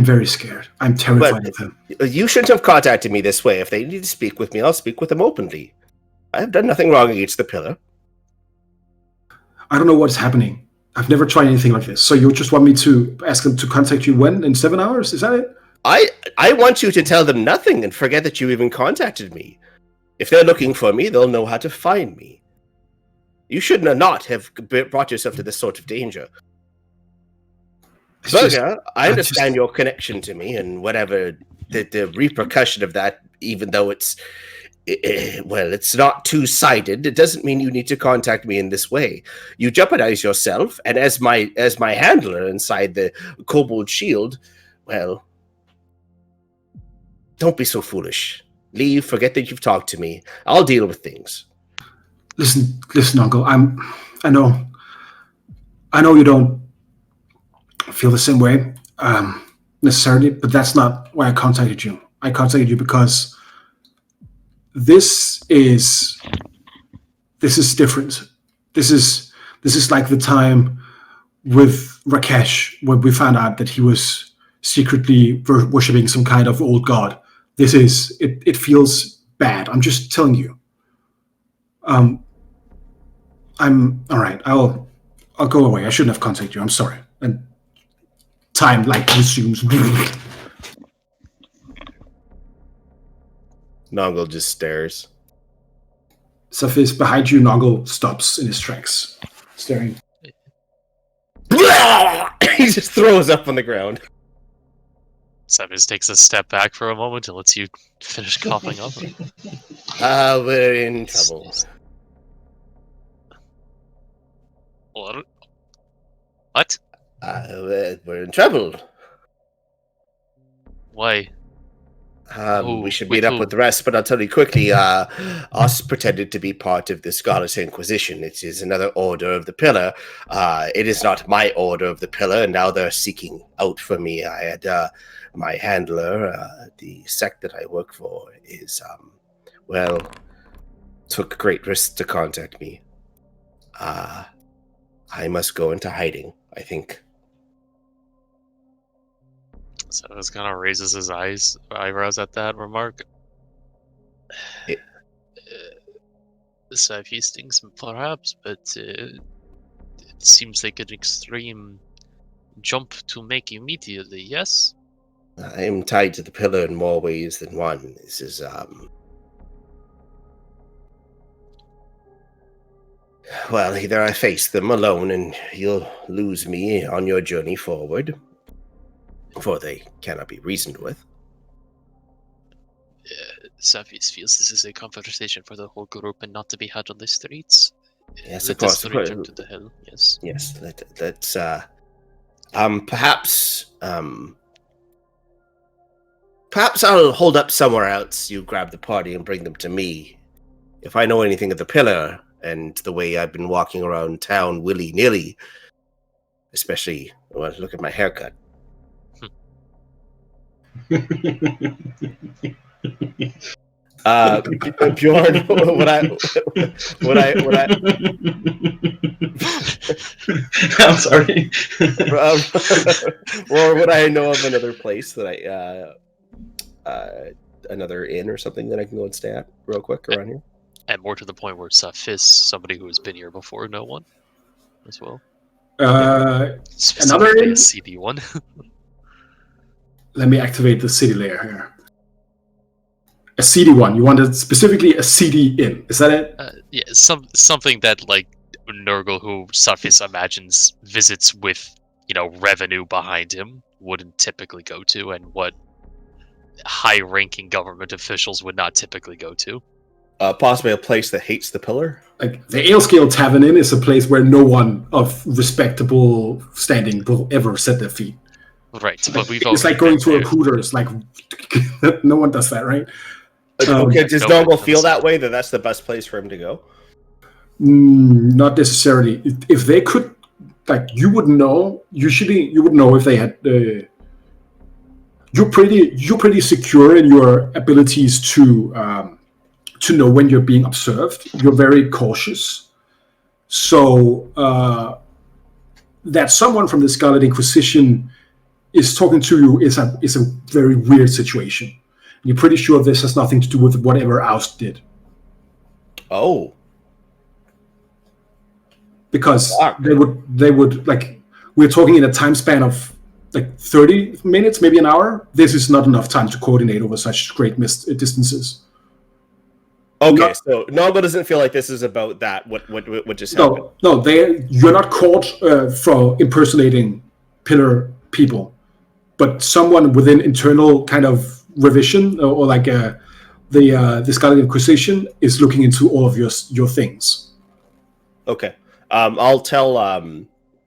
Speaker 1: very scared. I'm terrified of him.
Speaker 2: You shouldn't have contacted me this way. If they need to speak with me, I'll speak with them openly. I have done nothing wrong against the pillar.
Speaker 1: I don't know what's happening. I've never tried anything like this. So you just want me to ask them to contact you when? In 7 hours? Is that it?
Speaker 2: I want you to tell them nothing and forget that you even contacted me. If they're looking for me, they'll know how to find me. You should not have brought yourself to this sort of danger. Berger, I understand your connection to me and whatever the repercussion of that, even though it's not two-sided, it doesn't mean you need to contact me in this way. You jeopardize yourself, and as my handler inside the Kobold Shield, well, don't be so foolish. leave. Forget that you've talked to me. I'll deal with things.
Speaker 1: Listen, Uncle. I know you don't feel the same way necessarily, but that's not why I contacted you. I contacted you because this is different. This is like the time with Rakesh when we found out that he was secretly worshipping some kind of old god. It feels bad. I'm just telling you. I'm all right. I'll go away. I shouldn't have contacted you. I'm sorry. And time resumes.
Speaker 2: Nongle just stares.
Speaker 1: Safis behind you. Nongle stops in his tracks, staring.
Speaker 2: He just throws up on the ground.
Speaker 4: Cephas takes a step back for a moment and lets you finish coughing up.
Speaker 2: We're in trouble.
Speaker 4: What?
Speaker 2: We're in trouble.
Speaker 4: Why?
Speaker 2: We should meet up with the rest, but I'll tell you quickly, us pretended to be part of the Scottish Inquisition. It is another order of the Pillar. It is not my order of the Pillar, and now they're seeking out for me. I had my handler, the sect that I work for, took great risks to contact me. I must go into hiding, I think.
Speaker 4: So it kind of raises his eyebrows at that remark. Side feastings, perhaps, but it seems like an extreme jump to make immediately, yes?
Speaker 2: I am tied to the Pillar in more ways than one. This is, well, either I face them alone and you'll lose me on your journey forward, for they cannot be reasoned with.
Speaker 4: Safis feels this is a conversation for the whole group and not to be had on the streets.
Speaker 2: Yes,
Speaker 4: Let
Speaker 2: of course.
Speaker 4: us return to the hill, yes.
Speaker 2: Yes, let's, perhaps I'll hold up somewhere else. You grab the party and bring them to me. If I know anything of the Pillar and the way I've been walking around town willy-nilly, especially, well, look at my haircut. Bjorn,
Speaker 7: I'm sorry.
Speaker 2: Or would I know of another place that another inn or something that I can go and stay at real quick around here?
Speaker 4: And more to the point where Safis, somebody who has been here before, know one as well.
Speaker 1: Another inn?
Speaker 4: A CD one.
Speaker 1: Let me activate the city layer here. A CD one. You wanted specifically a CD inn. Is that it?
Speaker 4: Yeah, something that like Nurgle, who Safis imagines visits with, revenue behind him, wouldn't typically go to, and what high-ranking government officials would not typically go to.
Speaker 2: Possibly a place that hates the Pillar.
Speaker 1: Like the Alescale Tavern Inn is a place where no one of respectable standing will ever set their feet.
Speaker 4: Right, but
Speaker 1: it's like going to a Hooters. Like no one does that, right?
Speaker 2: Okay, does Noggle feel that way? That's the best place for him to go?
Speaker 1: Not necessarily. If they could, you would know. Usually, you would know if they had. You're pretty secure in your abilities to know when you're being observed. You're very cautious. So that someone from the Scarlet Inquisition is talking to you is a very weird situation. You're pretty sure this has nothing to do with whatever Oust did.
Speaker 2: Oh.
Speaker 1: Because they would we're talking in a time span of 30 minutes, maybe an hour. This is not enough time to coordinate over such great distances.
Speaker 2: Okay, so Noggle doesn't feel like this is about that. What just happened?
Speaker 1: No, you're not caught for impersonating Pillar people, but someone within internal kind of revision or the Scarlet Inquisition is looking into all of your things.
Speaker 2: Okay, I'll tell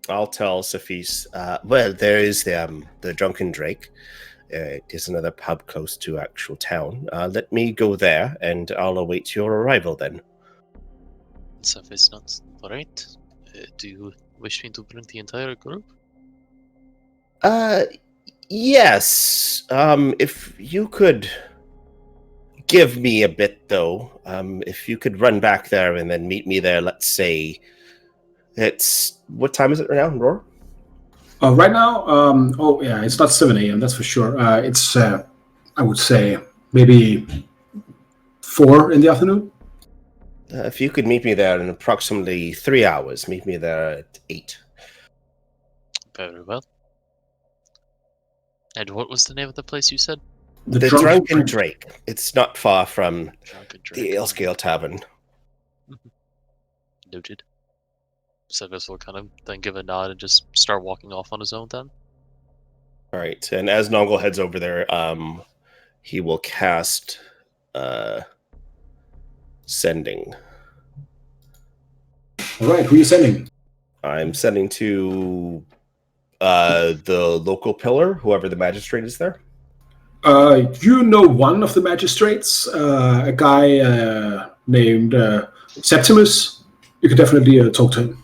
Speaker 2: Safis. Well, there is the drunken Drake. It is another pub close to actual town. Let me go there, and I'll await your arrival then.
Speaker 4: So if it's not alright, do you wish me to bring the entire group?
Speaker 2: Yes. If you could give me a bit, though. If you could run back there and then meet me there, let's say what time is it right now, Roar?
Speaker 1: Right now, it's not 7 a.m. That's for sure. It's I would say maybe 4 in the afternoon.
Speaker 2: If you could meet me there in approximately 3 hours, meet me there at 8.
Speaker 4: Very well. And what was the name of the place you said?
Speaker 2: The Drunken Drake. It's not far from
Speaker 4: Drunken
Speaker 2: the
Speaker 4: Drake.
Speaker 2: Alescale Tavern.
Speaker 4: Noted. Sevis will kind of then give a nod and just start walking off on his own then.
Speaker 2: All right, and as Nongle heads over there, he will cast Sending.
Speaker 1: All right, who are you sending?
Speaker 2: I'm sending to the local pillar, whoever the magistrate is there.
Speaker 1: You know one of the magistrates, a guy named Septimus. You could definitely talk to him.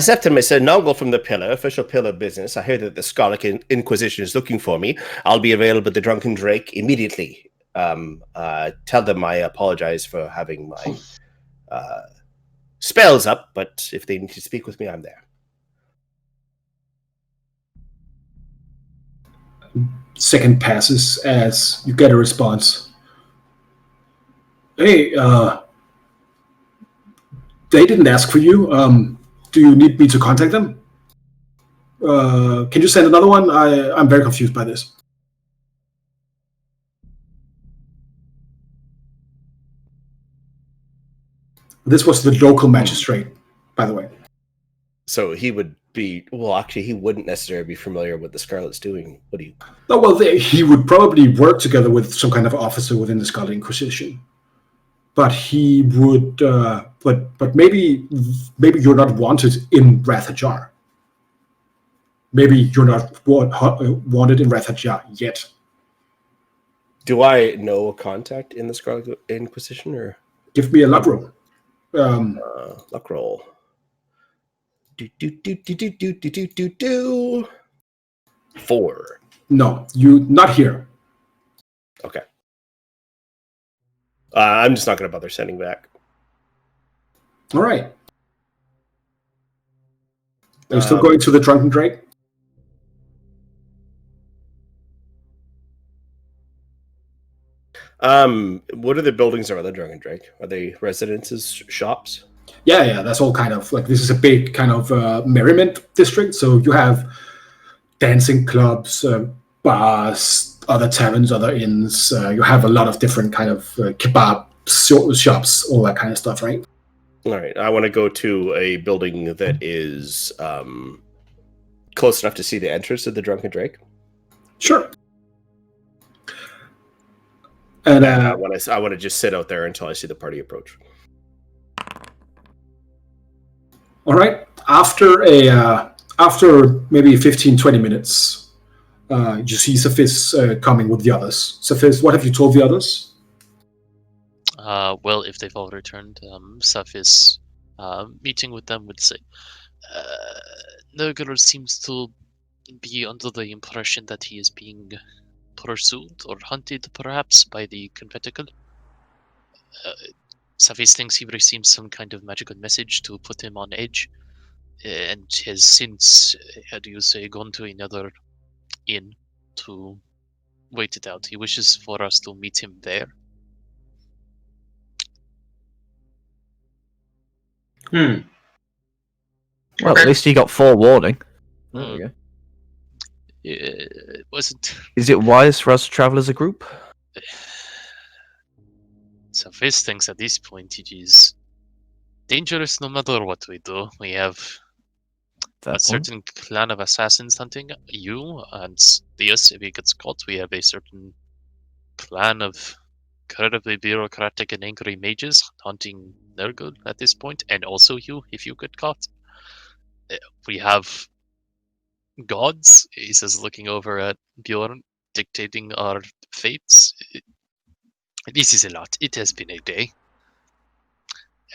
Speaker 2: Septimus, Nongle from the pillar, official pillar business. I hear that the Scarlet Inquisition is looking for me. I'll be available at the Drunken Drake immediately. Tell them I apologize for having my spells up, but if they need to speak with me, I'm there.
Speaker 1: Second passes as you get a response. Hey, they didn't ask for you. Do you need me to contact them? Can you send another one? I'm very confused by this. This was the local magistrate, by the way.
Speaker 2: So he would be, well, actually, he wouldn't necessarily be familiar with the Scarlet's doing. What do you?
Speaker 1: Oh, well, he would probably work together with some kind of officer within the Scarlet Inquisition. But he would, but maybe you're not wanted in Rathajar. Maybe you're not wanted in Rathajar yet.
Speaker 2: Do I know a contact in the Scarlet Inquisition, or
Speaker 1: give me a luck roll?
Speaker 2: Luck roll. Do. 4.
Speaker 1: No, you not here.
Speaker 2: Okay. I'm just not going to bother sending back.
Speaker 1: All right. Are you still going to the Drunken Drake?
Speaker 2: What are the buildings around the Drunken Drake? Are they residences, shops?
Speaker 1: Yeah, that's all kind of like, this is a big kind of merriment district. So you have dancing clubs, bars, other taverns, other inns. You have a lot of different kind of kebab shops, all that kind of stuff, right?
Speaker 2: All right. I want to go to a building that is close enough to see the entrance of the Drunken Drake.
Speaker 1: Sure. And
Speaker 2: I want to just sit out there until I see the party approach.
Speaker 1: All right. After maybe 15-20 minutes, you see Cephis coming with the others. Cephis, what have you told the others?
Speaker 4: Well, if they've all returned, Cephis, meeting with them, would say, Nurgle seems to be under the impression that he is being pursued or hunted, perhaps, by the Conventicle. Cephis thinks he received some kind of magical message to put him on edge, and has since, gone to another inn to wait it out. He wishes for us to meet him there.
Speaker 3: Well,
Speaker 7: Okay.
Speaker 3: at least he got forewarning. There we go.
Speaker 4: It wasn't.
Speaker 3: Is it wise for us to travel as a group?
Speaker 4: Cephis thinks at this point it is dangerous no matter what we do. We have
Speaker 3: Fair
Speaker 4: a
Speaker 3: point.
Speaker 4: certain clan of assassins hunting you, and Theus, if he gets caught, we have a certain clan of incredibly bureaucratic and angry mages hunting Nurgle at this point, and also you, if you get caught. We have gods, he says, looking over at Bjorn, dictating our fates. This is a lot. It has been a day.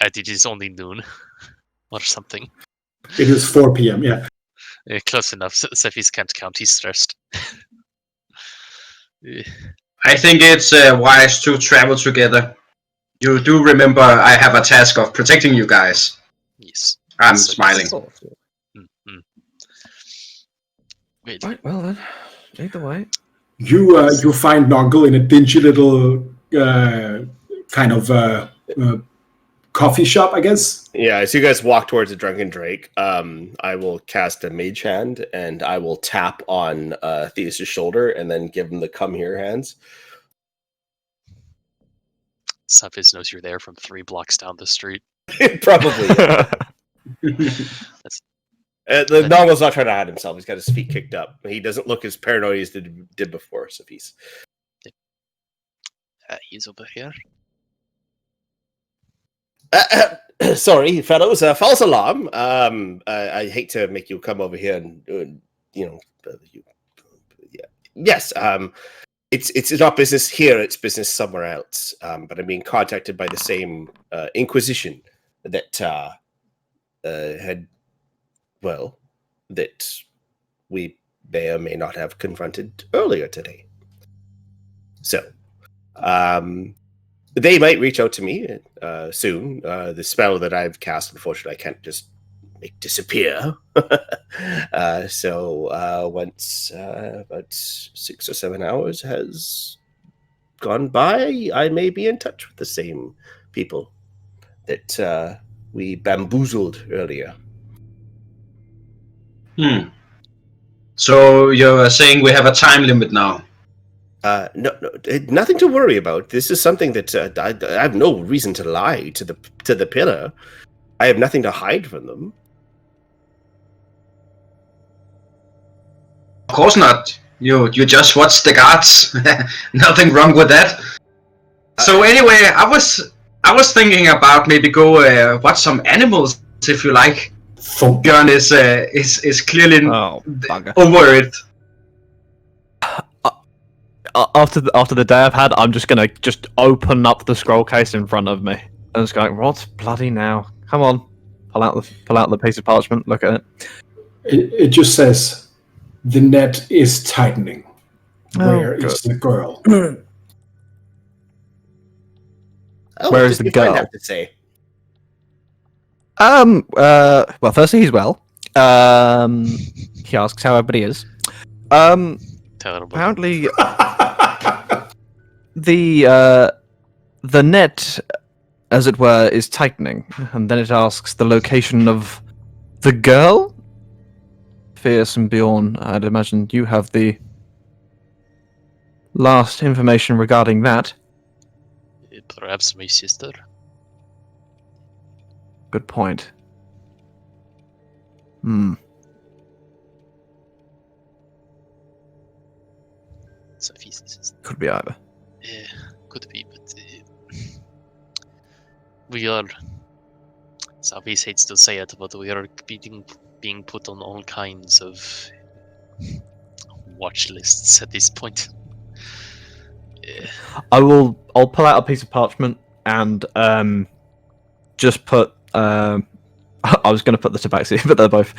Speaker 4: And it is only noon. Or something.
Speaker 1: It is 4 p.m., yeah.
Speaker 4: Close enough. Cephis can't count. He's stressed.
Speaker 7: I think it's wise to travel together. You do remember I have a task of protecting you guys.
Speaker 4: Yes.
Speaker 7: I'm
Speaker 4: So-
Speaker 7: smiling.
Speaker 4: Mm-hmm. Wait.
Speaker 3: Right, well then, either way.
Speaker 1: You find Noggle in a dingy little kind of coffee shop, I guess.
Speaker 2: Yeah, as you guys walk towards the Drunken Drake, I will cast a Mage Hand, and I will tap on Theus' shoulder, and then give him the come here hands.
Speaker 4: Cephis knows you're there from 3 blocks down the street.
Speaker 2: Probably. Yeah.
Speaker 4: That's
Speaker 2: The Noggle's not trying to hide himself. He's got his feet kicked up. He doesn't look as paranoid as he did before, so he's...
Speaker 4: he's over here.
Speaker 2: Sorry, fellows. False alarm. I hate to make you come over here and yeah. Yes. It's not business here. It's business somewhere else. But I'm being contacted by the same Inquisition that that we may or may not have confronted earlier today. So, they might reach out to me soon. The spell that I've cast, unfortunately, I can't just make disappear. So once about 6 or 7 hours has gone by, I may be in touch with the same people that we bamboozled earlier.
Speaker 7: So you're saying we have a time limit now?
Speaker 2: No, nothing to worry about. This is something that I have no reason to lie to the pillar. I have nothing to hide from them.
Speaker 7: Of course not. You just watch the guards. Nothing wrong with that. So anyway, I was thinking about maybe go watch some animals if you like. Björn is clearly
Speaker 3: bugger.
Speaker 7: over it.
Speaker 3: After the day I've had, I'm just gonna open up the scroll case in front of me and just going, "What bloody now? Come on, pull out the piece of parchment. Look at it."
Speaker 1: It just says, "The net is tightening. Where is the girl?"
Speaker 3: Where is the girl?
Speaker 2: Have to say?
Speaker 3: Well, firstly, he's well. He asks how everybody is.
Speaker 4: Terrible.
Speaker 3: Apparently, the net, as it were, is tightening, and then it asks the location of the girl. Fierce and Bjorn, I'd imagine you have the last information regarding that.
Speaker 4: Perhaps my sister.
Speaker 3: Good point.
Speaker 4: Sophie's sister.
Speaker 3: Could be either.
Speaker 4: Could be, but we are. Sophie's hates to say it, but we are being put on all kinds of watch lists at this point.
Speaker 3: I'll pull out a piece of parchment and just put. I was going to put the tabaxi, but they're both.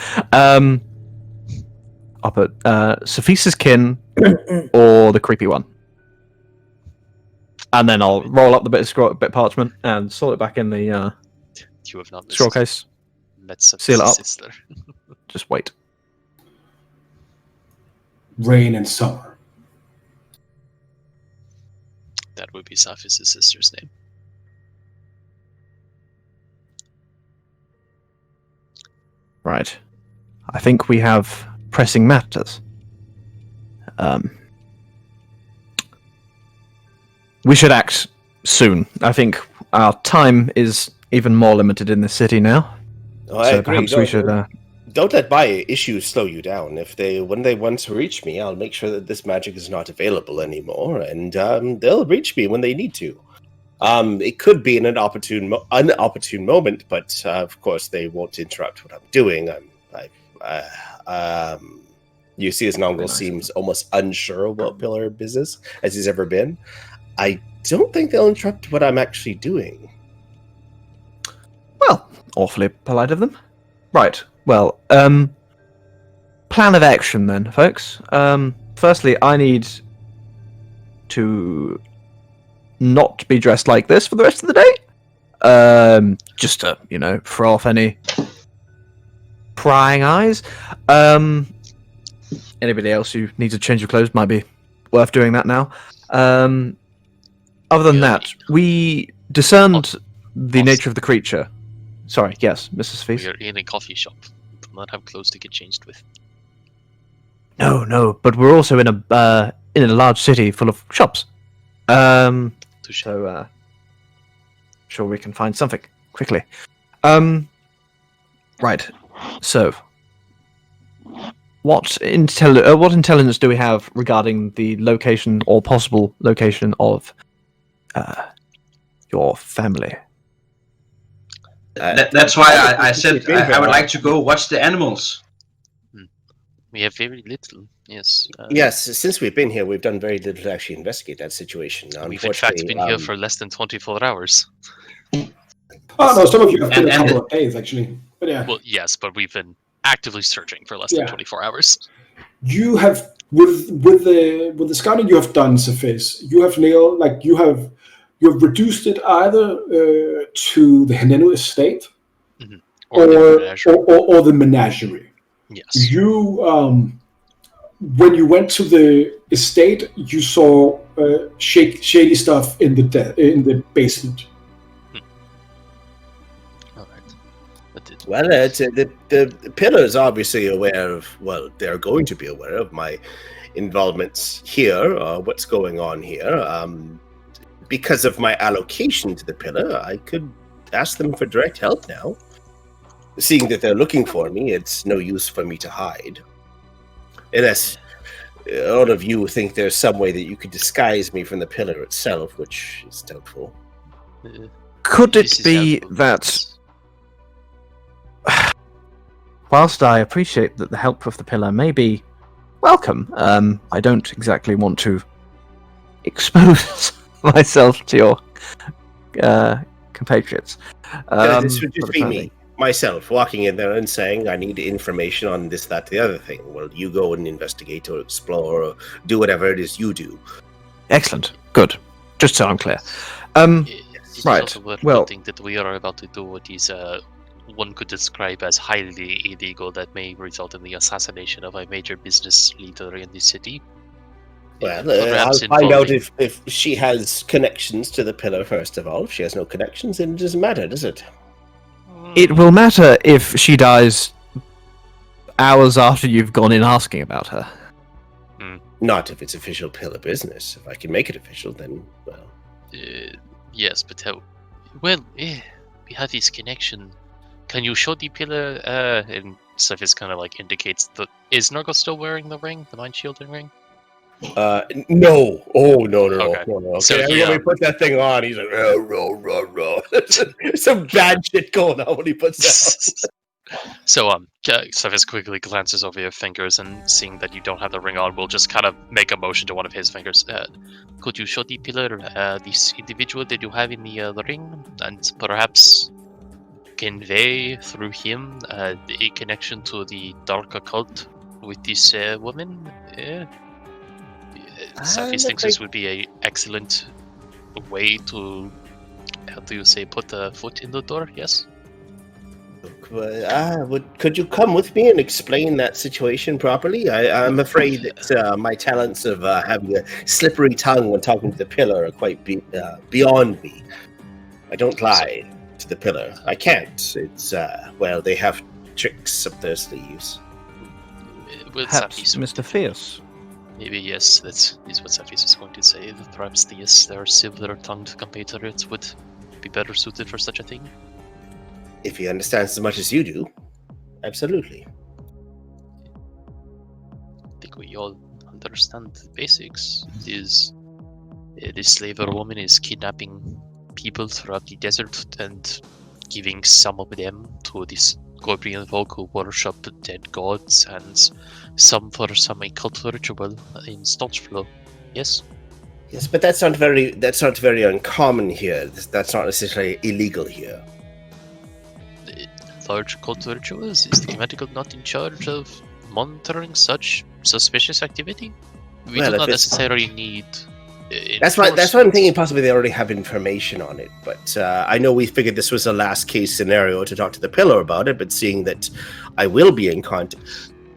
Speaker 3: I'll put Sophie's kin or the creepy one, and then I'll roll up the bit of parchment and sort it back in the
Speaker 4: You have not
Speaker 3: scroll case.
Speaker 4: Let's
Speaker 3: seal it up.
Speaker 4: Sister.
Speaker 3: Just wait.
Speaker 1: Rain and summer.
Speaker 4: That would be Sophie's sister's name.
Speaker 3: Right. I think we have pressing matters. We should act soon. I think our time is even more limited in this city now.
Speaker 2: Oh, I
Speaker 3: so
Speaker 2: agree.
Speaker 3: perhaps we should.
Speaker 2: Don't let my issues slow you down. When they want to reach me, I'll make sure that this magic is not available anymore, and they'll reach me when they need to. It could be in an opportune moment, but of course they won't interrupt what I'm doing. You see his Nongle seems almost unsure about pillar business as he's ever been. I don't think they'll interrupt what I'm actually doing.
Speaker 3: Well, awfully polite of them. Right. Well, plan of action then, folks. Firstly, I need to not be dressed like this for the rest of the day. Just to, throw off any prying eyes. Anybody else who needs a change of clothes might be worth doing that now. Other than that, we discerned the nature of the creature. Sorry, yes, Mrs. Feast.
Speaker 4: We are in a coffee shop. We do not have clothes to get changed with.
Speaker 3: No, but we're also in a large city full of shops. So sure we can find something quickly. Right. So, what intelligence do we have regarding the location or possible location of your family?
Speaker 7: That's why I said I would like to go watch the animals.
Speaker 4: We have very little, yes.
Speaker 2: Yes, since we've been here, we've done very little to actually investigate that situation.
Speaker 4: We've in fact been here for less than 24 hours.
Speaker 1: Oh no, some of you have been a couple of days actually. But yeah.
Speaker 4: Well, yes, but we've been actively searching for less than 24 hours.
Speaker 1: You have with the scouting you have done, Safis, you have nailed you've reduced it either to the Henenu estate or the menagerie.
Speaker 4: Yes.
Speaker 1: You when you went to the estate, you saw shady stuff in the basement.
Speaker 4: All right.
Speaker 2: Well, the Pillar's obviously aware of. Well, they're going to be aware of my involvements here. What's going on here? Because of my allocation to the Pillar, I could ask them for direct help now. Seeing that they're looking for me, it's no use for me to hide. Unless all of you think there's some way that you could disguise me from the Pillar itself, which is doubtful.
Speaker 3: Could it be that... Whilst I appreciate that the help of the Pillar may be welcome, I don't exactly want to expose myself to your compatriots.
Speaker 2: This would just be me. Myself walking in there and saying I need information on this, that, the other thing. Well, you go and investigate or explore or do whatever it is you do.
Speaker 3: Excellent. Good. Just so I'm clear.
Speaker 4: It's
Speaker 3: Right.
Speaker 4: also worth
Speaker 3: Well,
Speaker 4: noting that we are about to do what is one could describe as highly illegal that may result in the assassination of a major business leader in the city.
Speaker 2: Well,
Speaker 4: Perhaps
Speaker 2: I'll find out
Speaker 4: involving-
Speaker 2: if she has connections to the Pillar first of all. If she has no connections, then it doesn't matter, does it?
Speaker 3: it will matter if she dies hours after you've gone in asking about her.
Speaker 2: Not if it's official Pillar business. If I can make it official, then, well...
Speaker 4: Yes, but we have this connection. Can you show the Pillar? And Cephas kind of indicates that is Norgo still wearing the ring, the mind shielding ring?
Speaker 2: No. Oh, no.
Speaker 4: Okay.
Speaker 2: No.
Speaker 4: So
Speaker 2: Okay, when we put that thing on, he's like, row. There's some bad shit going on when he puts that on.
Speaker 4: So, Cephas quickly glances over your fingers and seeing that you don't have the ring on, will just kind of make a motion to one of his fingers. Could you show the Pillar this individual that you have in the ring, and perhaps convey through him a connection to the dark occult with this woman? Cephas thinks this would be an excellent way to, how do you say, put a foot in the door, yes?
Speaker 2: Could you come with me and explain that situation properly? I'm afraid that my talents of having a slippery tongue when talking to the Pillar are quite beyond me. I don't lie to the Pillar. I can't. It's, they have tricks up their sleeves.
Speaker 3: Perhaps Mr. Fierce.
Speaker 4: Maybe, yes, that is what Cephas was going to say. That perhaps their silver-tongued compatriots would be better suited for such a thing.
Speaker 2: If he understands as much as you do, absolutely.
Speaker 4: I think we all understand the basics. It is this slaver woman is kidnapping people throughout the desert and giving some of them to this Gorbrian folk who worship dead gods, and some for some occult ritual in Stotchflow. Yes?
Speaker 2: Yes, but that's not very uncommon here. That's not necessarily illegal here.
Speaker 4: Large occult rituals? Is the Conventicle not in charge of monitoring such suspicious activity? We
Speaker 2: Well,
Speaker 4: do
Speaker 2: if
Speaker 4: not
Speaker 2: it's-
Speaker 4: necessarily need.
Speaker 2: That's why I'm thinking possibly they already have information on it. But I know we figured this was a last case scenario to talk to the Pillar about it. But seeing that I will be in contact,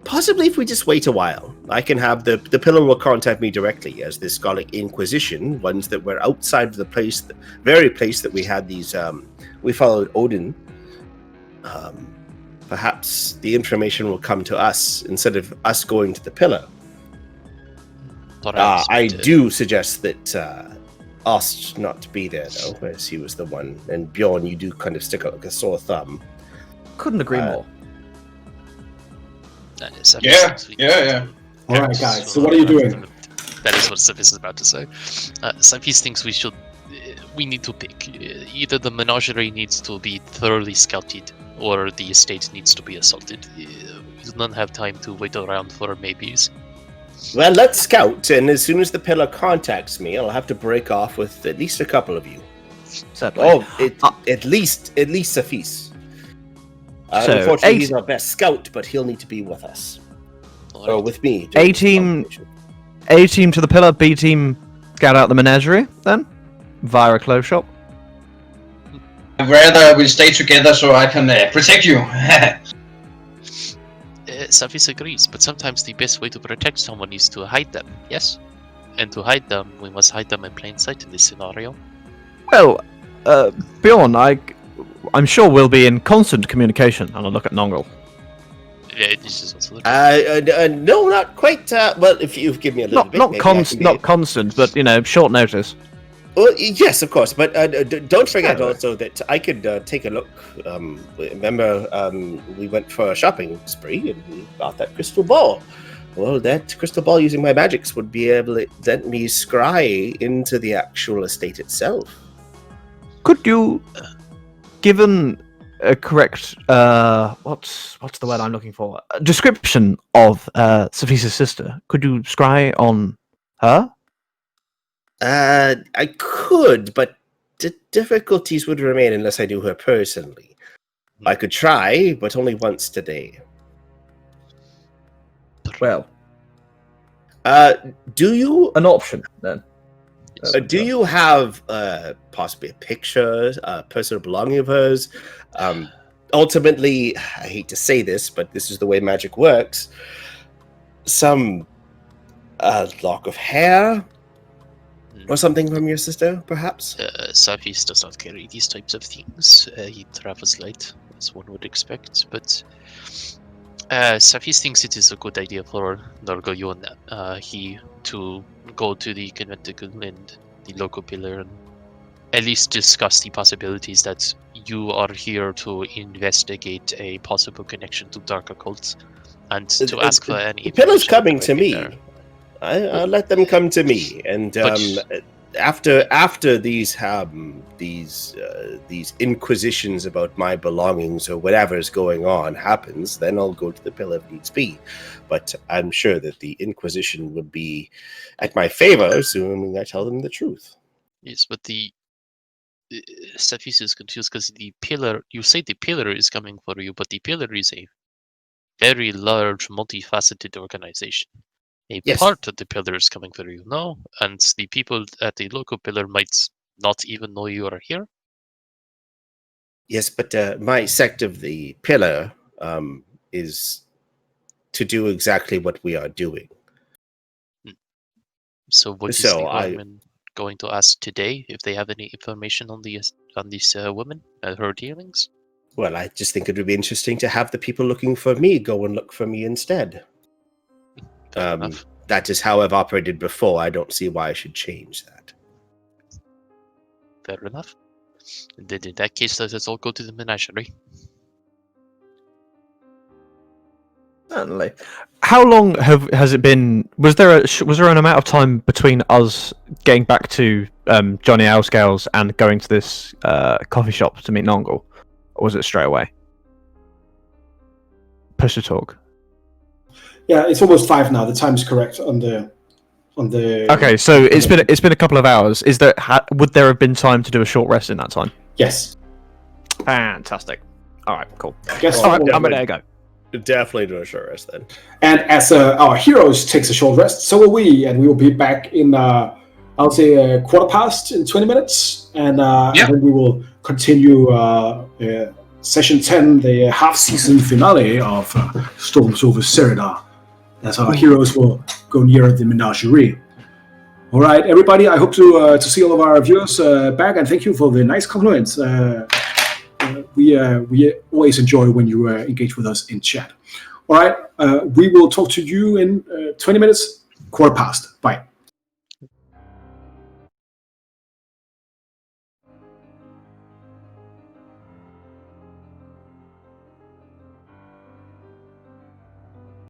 Speaker 2: possibly if we just wait a while, I can have the Pillar will contact me directly as the Scarlet Inquisition, ones that were outside of the place, the very place that we had these. We followed Odin. Perhaps the information will come to us instead of us going to the Pillar. I do suggest that Ost not to be there, though, as he was the one. And Bjorn, you do kind of stick out like a sore thumb.
Speaker 3: Couldn't agree more.
Speaker 4: That is
Speaker 7: Yeah.
Speaker 1: All right, guys. So what are you doing?
Speaker 4: That is what Cephis is about to say. Cephis thinks we need to pick. Either the menagerie needs to be thoroughly scouted, or the estate needs to be assaulted. We do not have time to wait around for maybes.
Speaker 2: Well, let's scout, and as soon as the Pillar contacts me, I'll have to break off with at least a couple of you.
Speaker 3: Certainly.
Speaker 2: At least Cephis.
Speaker 3: So,
Speaker 2: Unfortunately, he's our best scout, but he'll need to be with us.
Speaker 4: Alright.
Speaker 2: Or with me.
Speaker 3: A team to the Pillar, B team scout out the menagerie, then? Via a clothes shop.
Speaker 7: I'd rather we stay together so I can protect you.
Speaker 4: Cephis agrees, but sometimes the best way to protect someone is to hide them, yes? And to hide them, we must hide them in plain sight in this scenario.
Speaker 3: Well, Bjorn, I'm sure we'll be in constant communication. And I'll look at Nongrel.
Speaker 4: Yeah, this is also the
Speaker 2: no, not quite. Well, if you give me a little bit,
Speaker 3: Not
Speaker 2: maybe I can be-
Speaker 3: not constant, but short notice.
Speaker 2: Well, yes, of course, but don't forget also that I could take a look. Remember, we went for a shopping spree and we got that crystal ball. Well, that crystal ball using my magics would be able to let me scry into the actual estate itself.
Speaker 3: Could you, given a correct what's the word I'm looking for? A description of Cephis's sister, could you scry on her?
Speaker 2: I could, but the difficulties would remain unless I knew her personally. I could try, but only once today.
Speaker 3: Well,
Speaker 2: do you
Speaker 3: an option then.
Speaker 2: do you have possibly a picture, a personal belonging of hers? Ultimately, I hate to say this, but this is the way magic works. Some lock of hair, or something from your sister, perhaps?
Speaker 4: Cephis does not carry these types of things. He travels light, as one would expect, but Cephis thinks it is a good idea for Norgoyon he to go to the Conventicle and the local pillar and at least discuss the possibilities that you are here to investigate a possible connection to dark occults and to ask for any
Speaker 2: The pillar's
Speaker 4: information
Speaker 2: coming to
Speaker 4: right
Speaker 2: me.
Speaker 4: there.
Speaker 2: I'll let them come to me, and
Speaker 4: But-
Speaker 2: after these inquisitions about my belongings or whatever's going on happens, then I'll go to the pillar if needs be. But I'm sure that the Inquisition would be at my favor, assuming I tell them the truth.
Speaker 4: Yes, but the Cephis is confused because the pillar. You say the pillar is coming for you, but the pillar is a very large, multifaceted organization. A
Speaker 2: Yes.
Speaker 4: part of the pillar is coming for you, no? And the people at the local pillar might not even know you are here.
Speaker 2: Yes, but my sect of the pillar is to do exactly what we are doing.
Speaker 4: So what is
Speaker 2: So
Speaker 4: the
Speaker 2: I-
Speaker 4: woman going to ask today if they have any information on this woman and her dealings?
Speaker 2: Well, I just think it would be interesting to have the people looking for me go and look for me instead.
Speaker 4: Fair enough.
Speaker 2: That is how I've operated before. I don't see why I should change that.
Speaker 4: Fair enough. And then in that case, let us all go to the menagerie.
Speaker 3: Certainly. How long has it been? Was there an amount of time between us getting back to Johnny Owlscales and going to this coffee shop to meet Nongle, or was it straight away? push to talk?
Speaker 1: Yeah, it's almost 5 now. The time is correct on the.
Speaker 3: Okay, so it's been a couple of hours. Would there have been time to do a short rest in that time?
Speaker 1: Yes.
Speaker 3: Fantastic. All right, cool.
Speaker 1: Guess
Speaker 3: All right,
Speaker 1: all-
Speaker 3: I'm gonna go.
Speaker 2: Definitely do a short rest then.
Speaker 1: And as our heroes takes a short rest, so will we, and we will be back in, I'll say, a quarter past in 20 minutes, and then we will continue session 10, the half-season finale of Storms over Cerenar, as our heroes will go near the menagerie. All right, everybody, I hope to see all of our viewers back, and thank you for the nice compliments. We always enjoy when you engage with us in chat. All right, we will talk to you in 20 minutes, quarter past. Bye.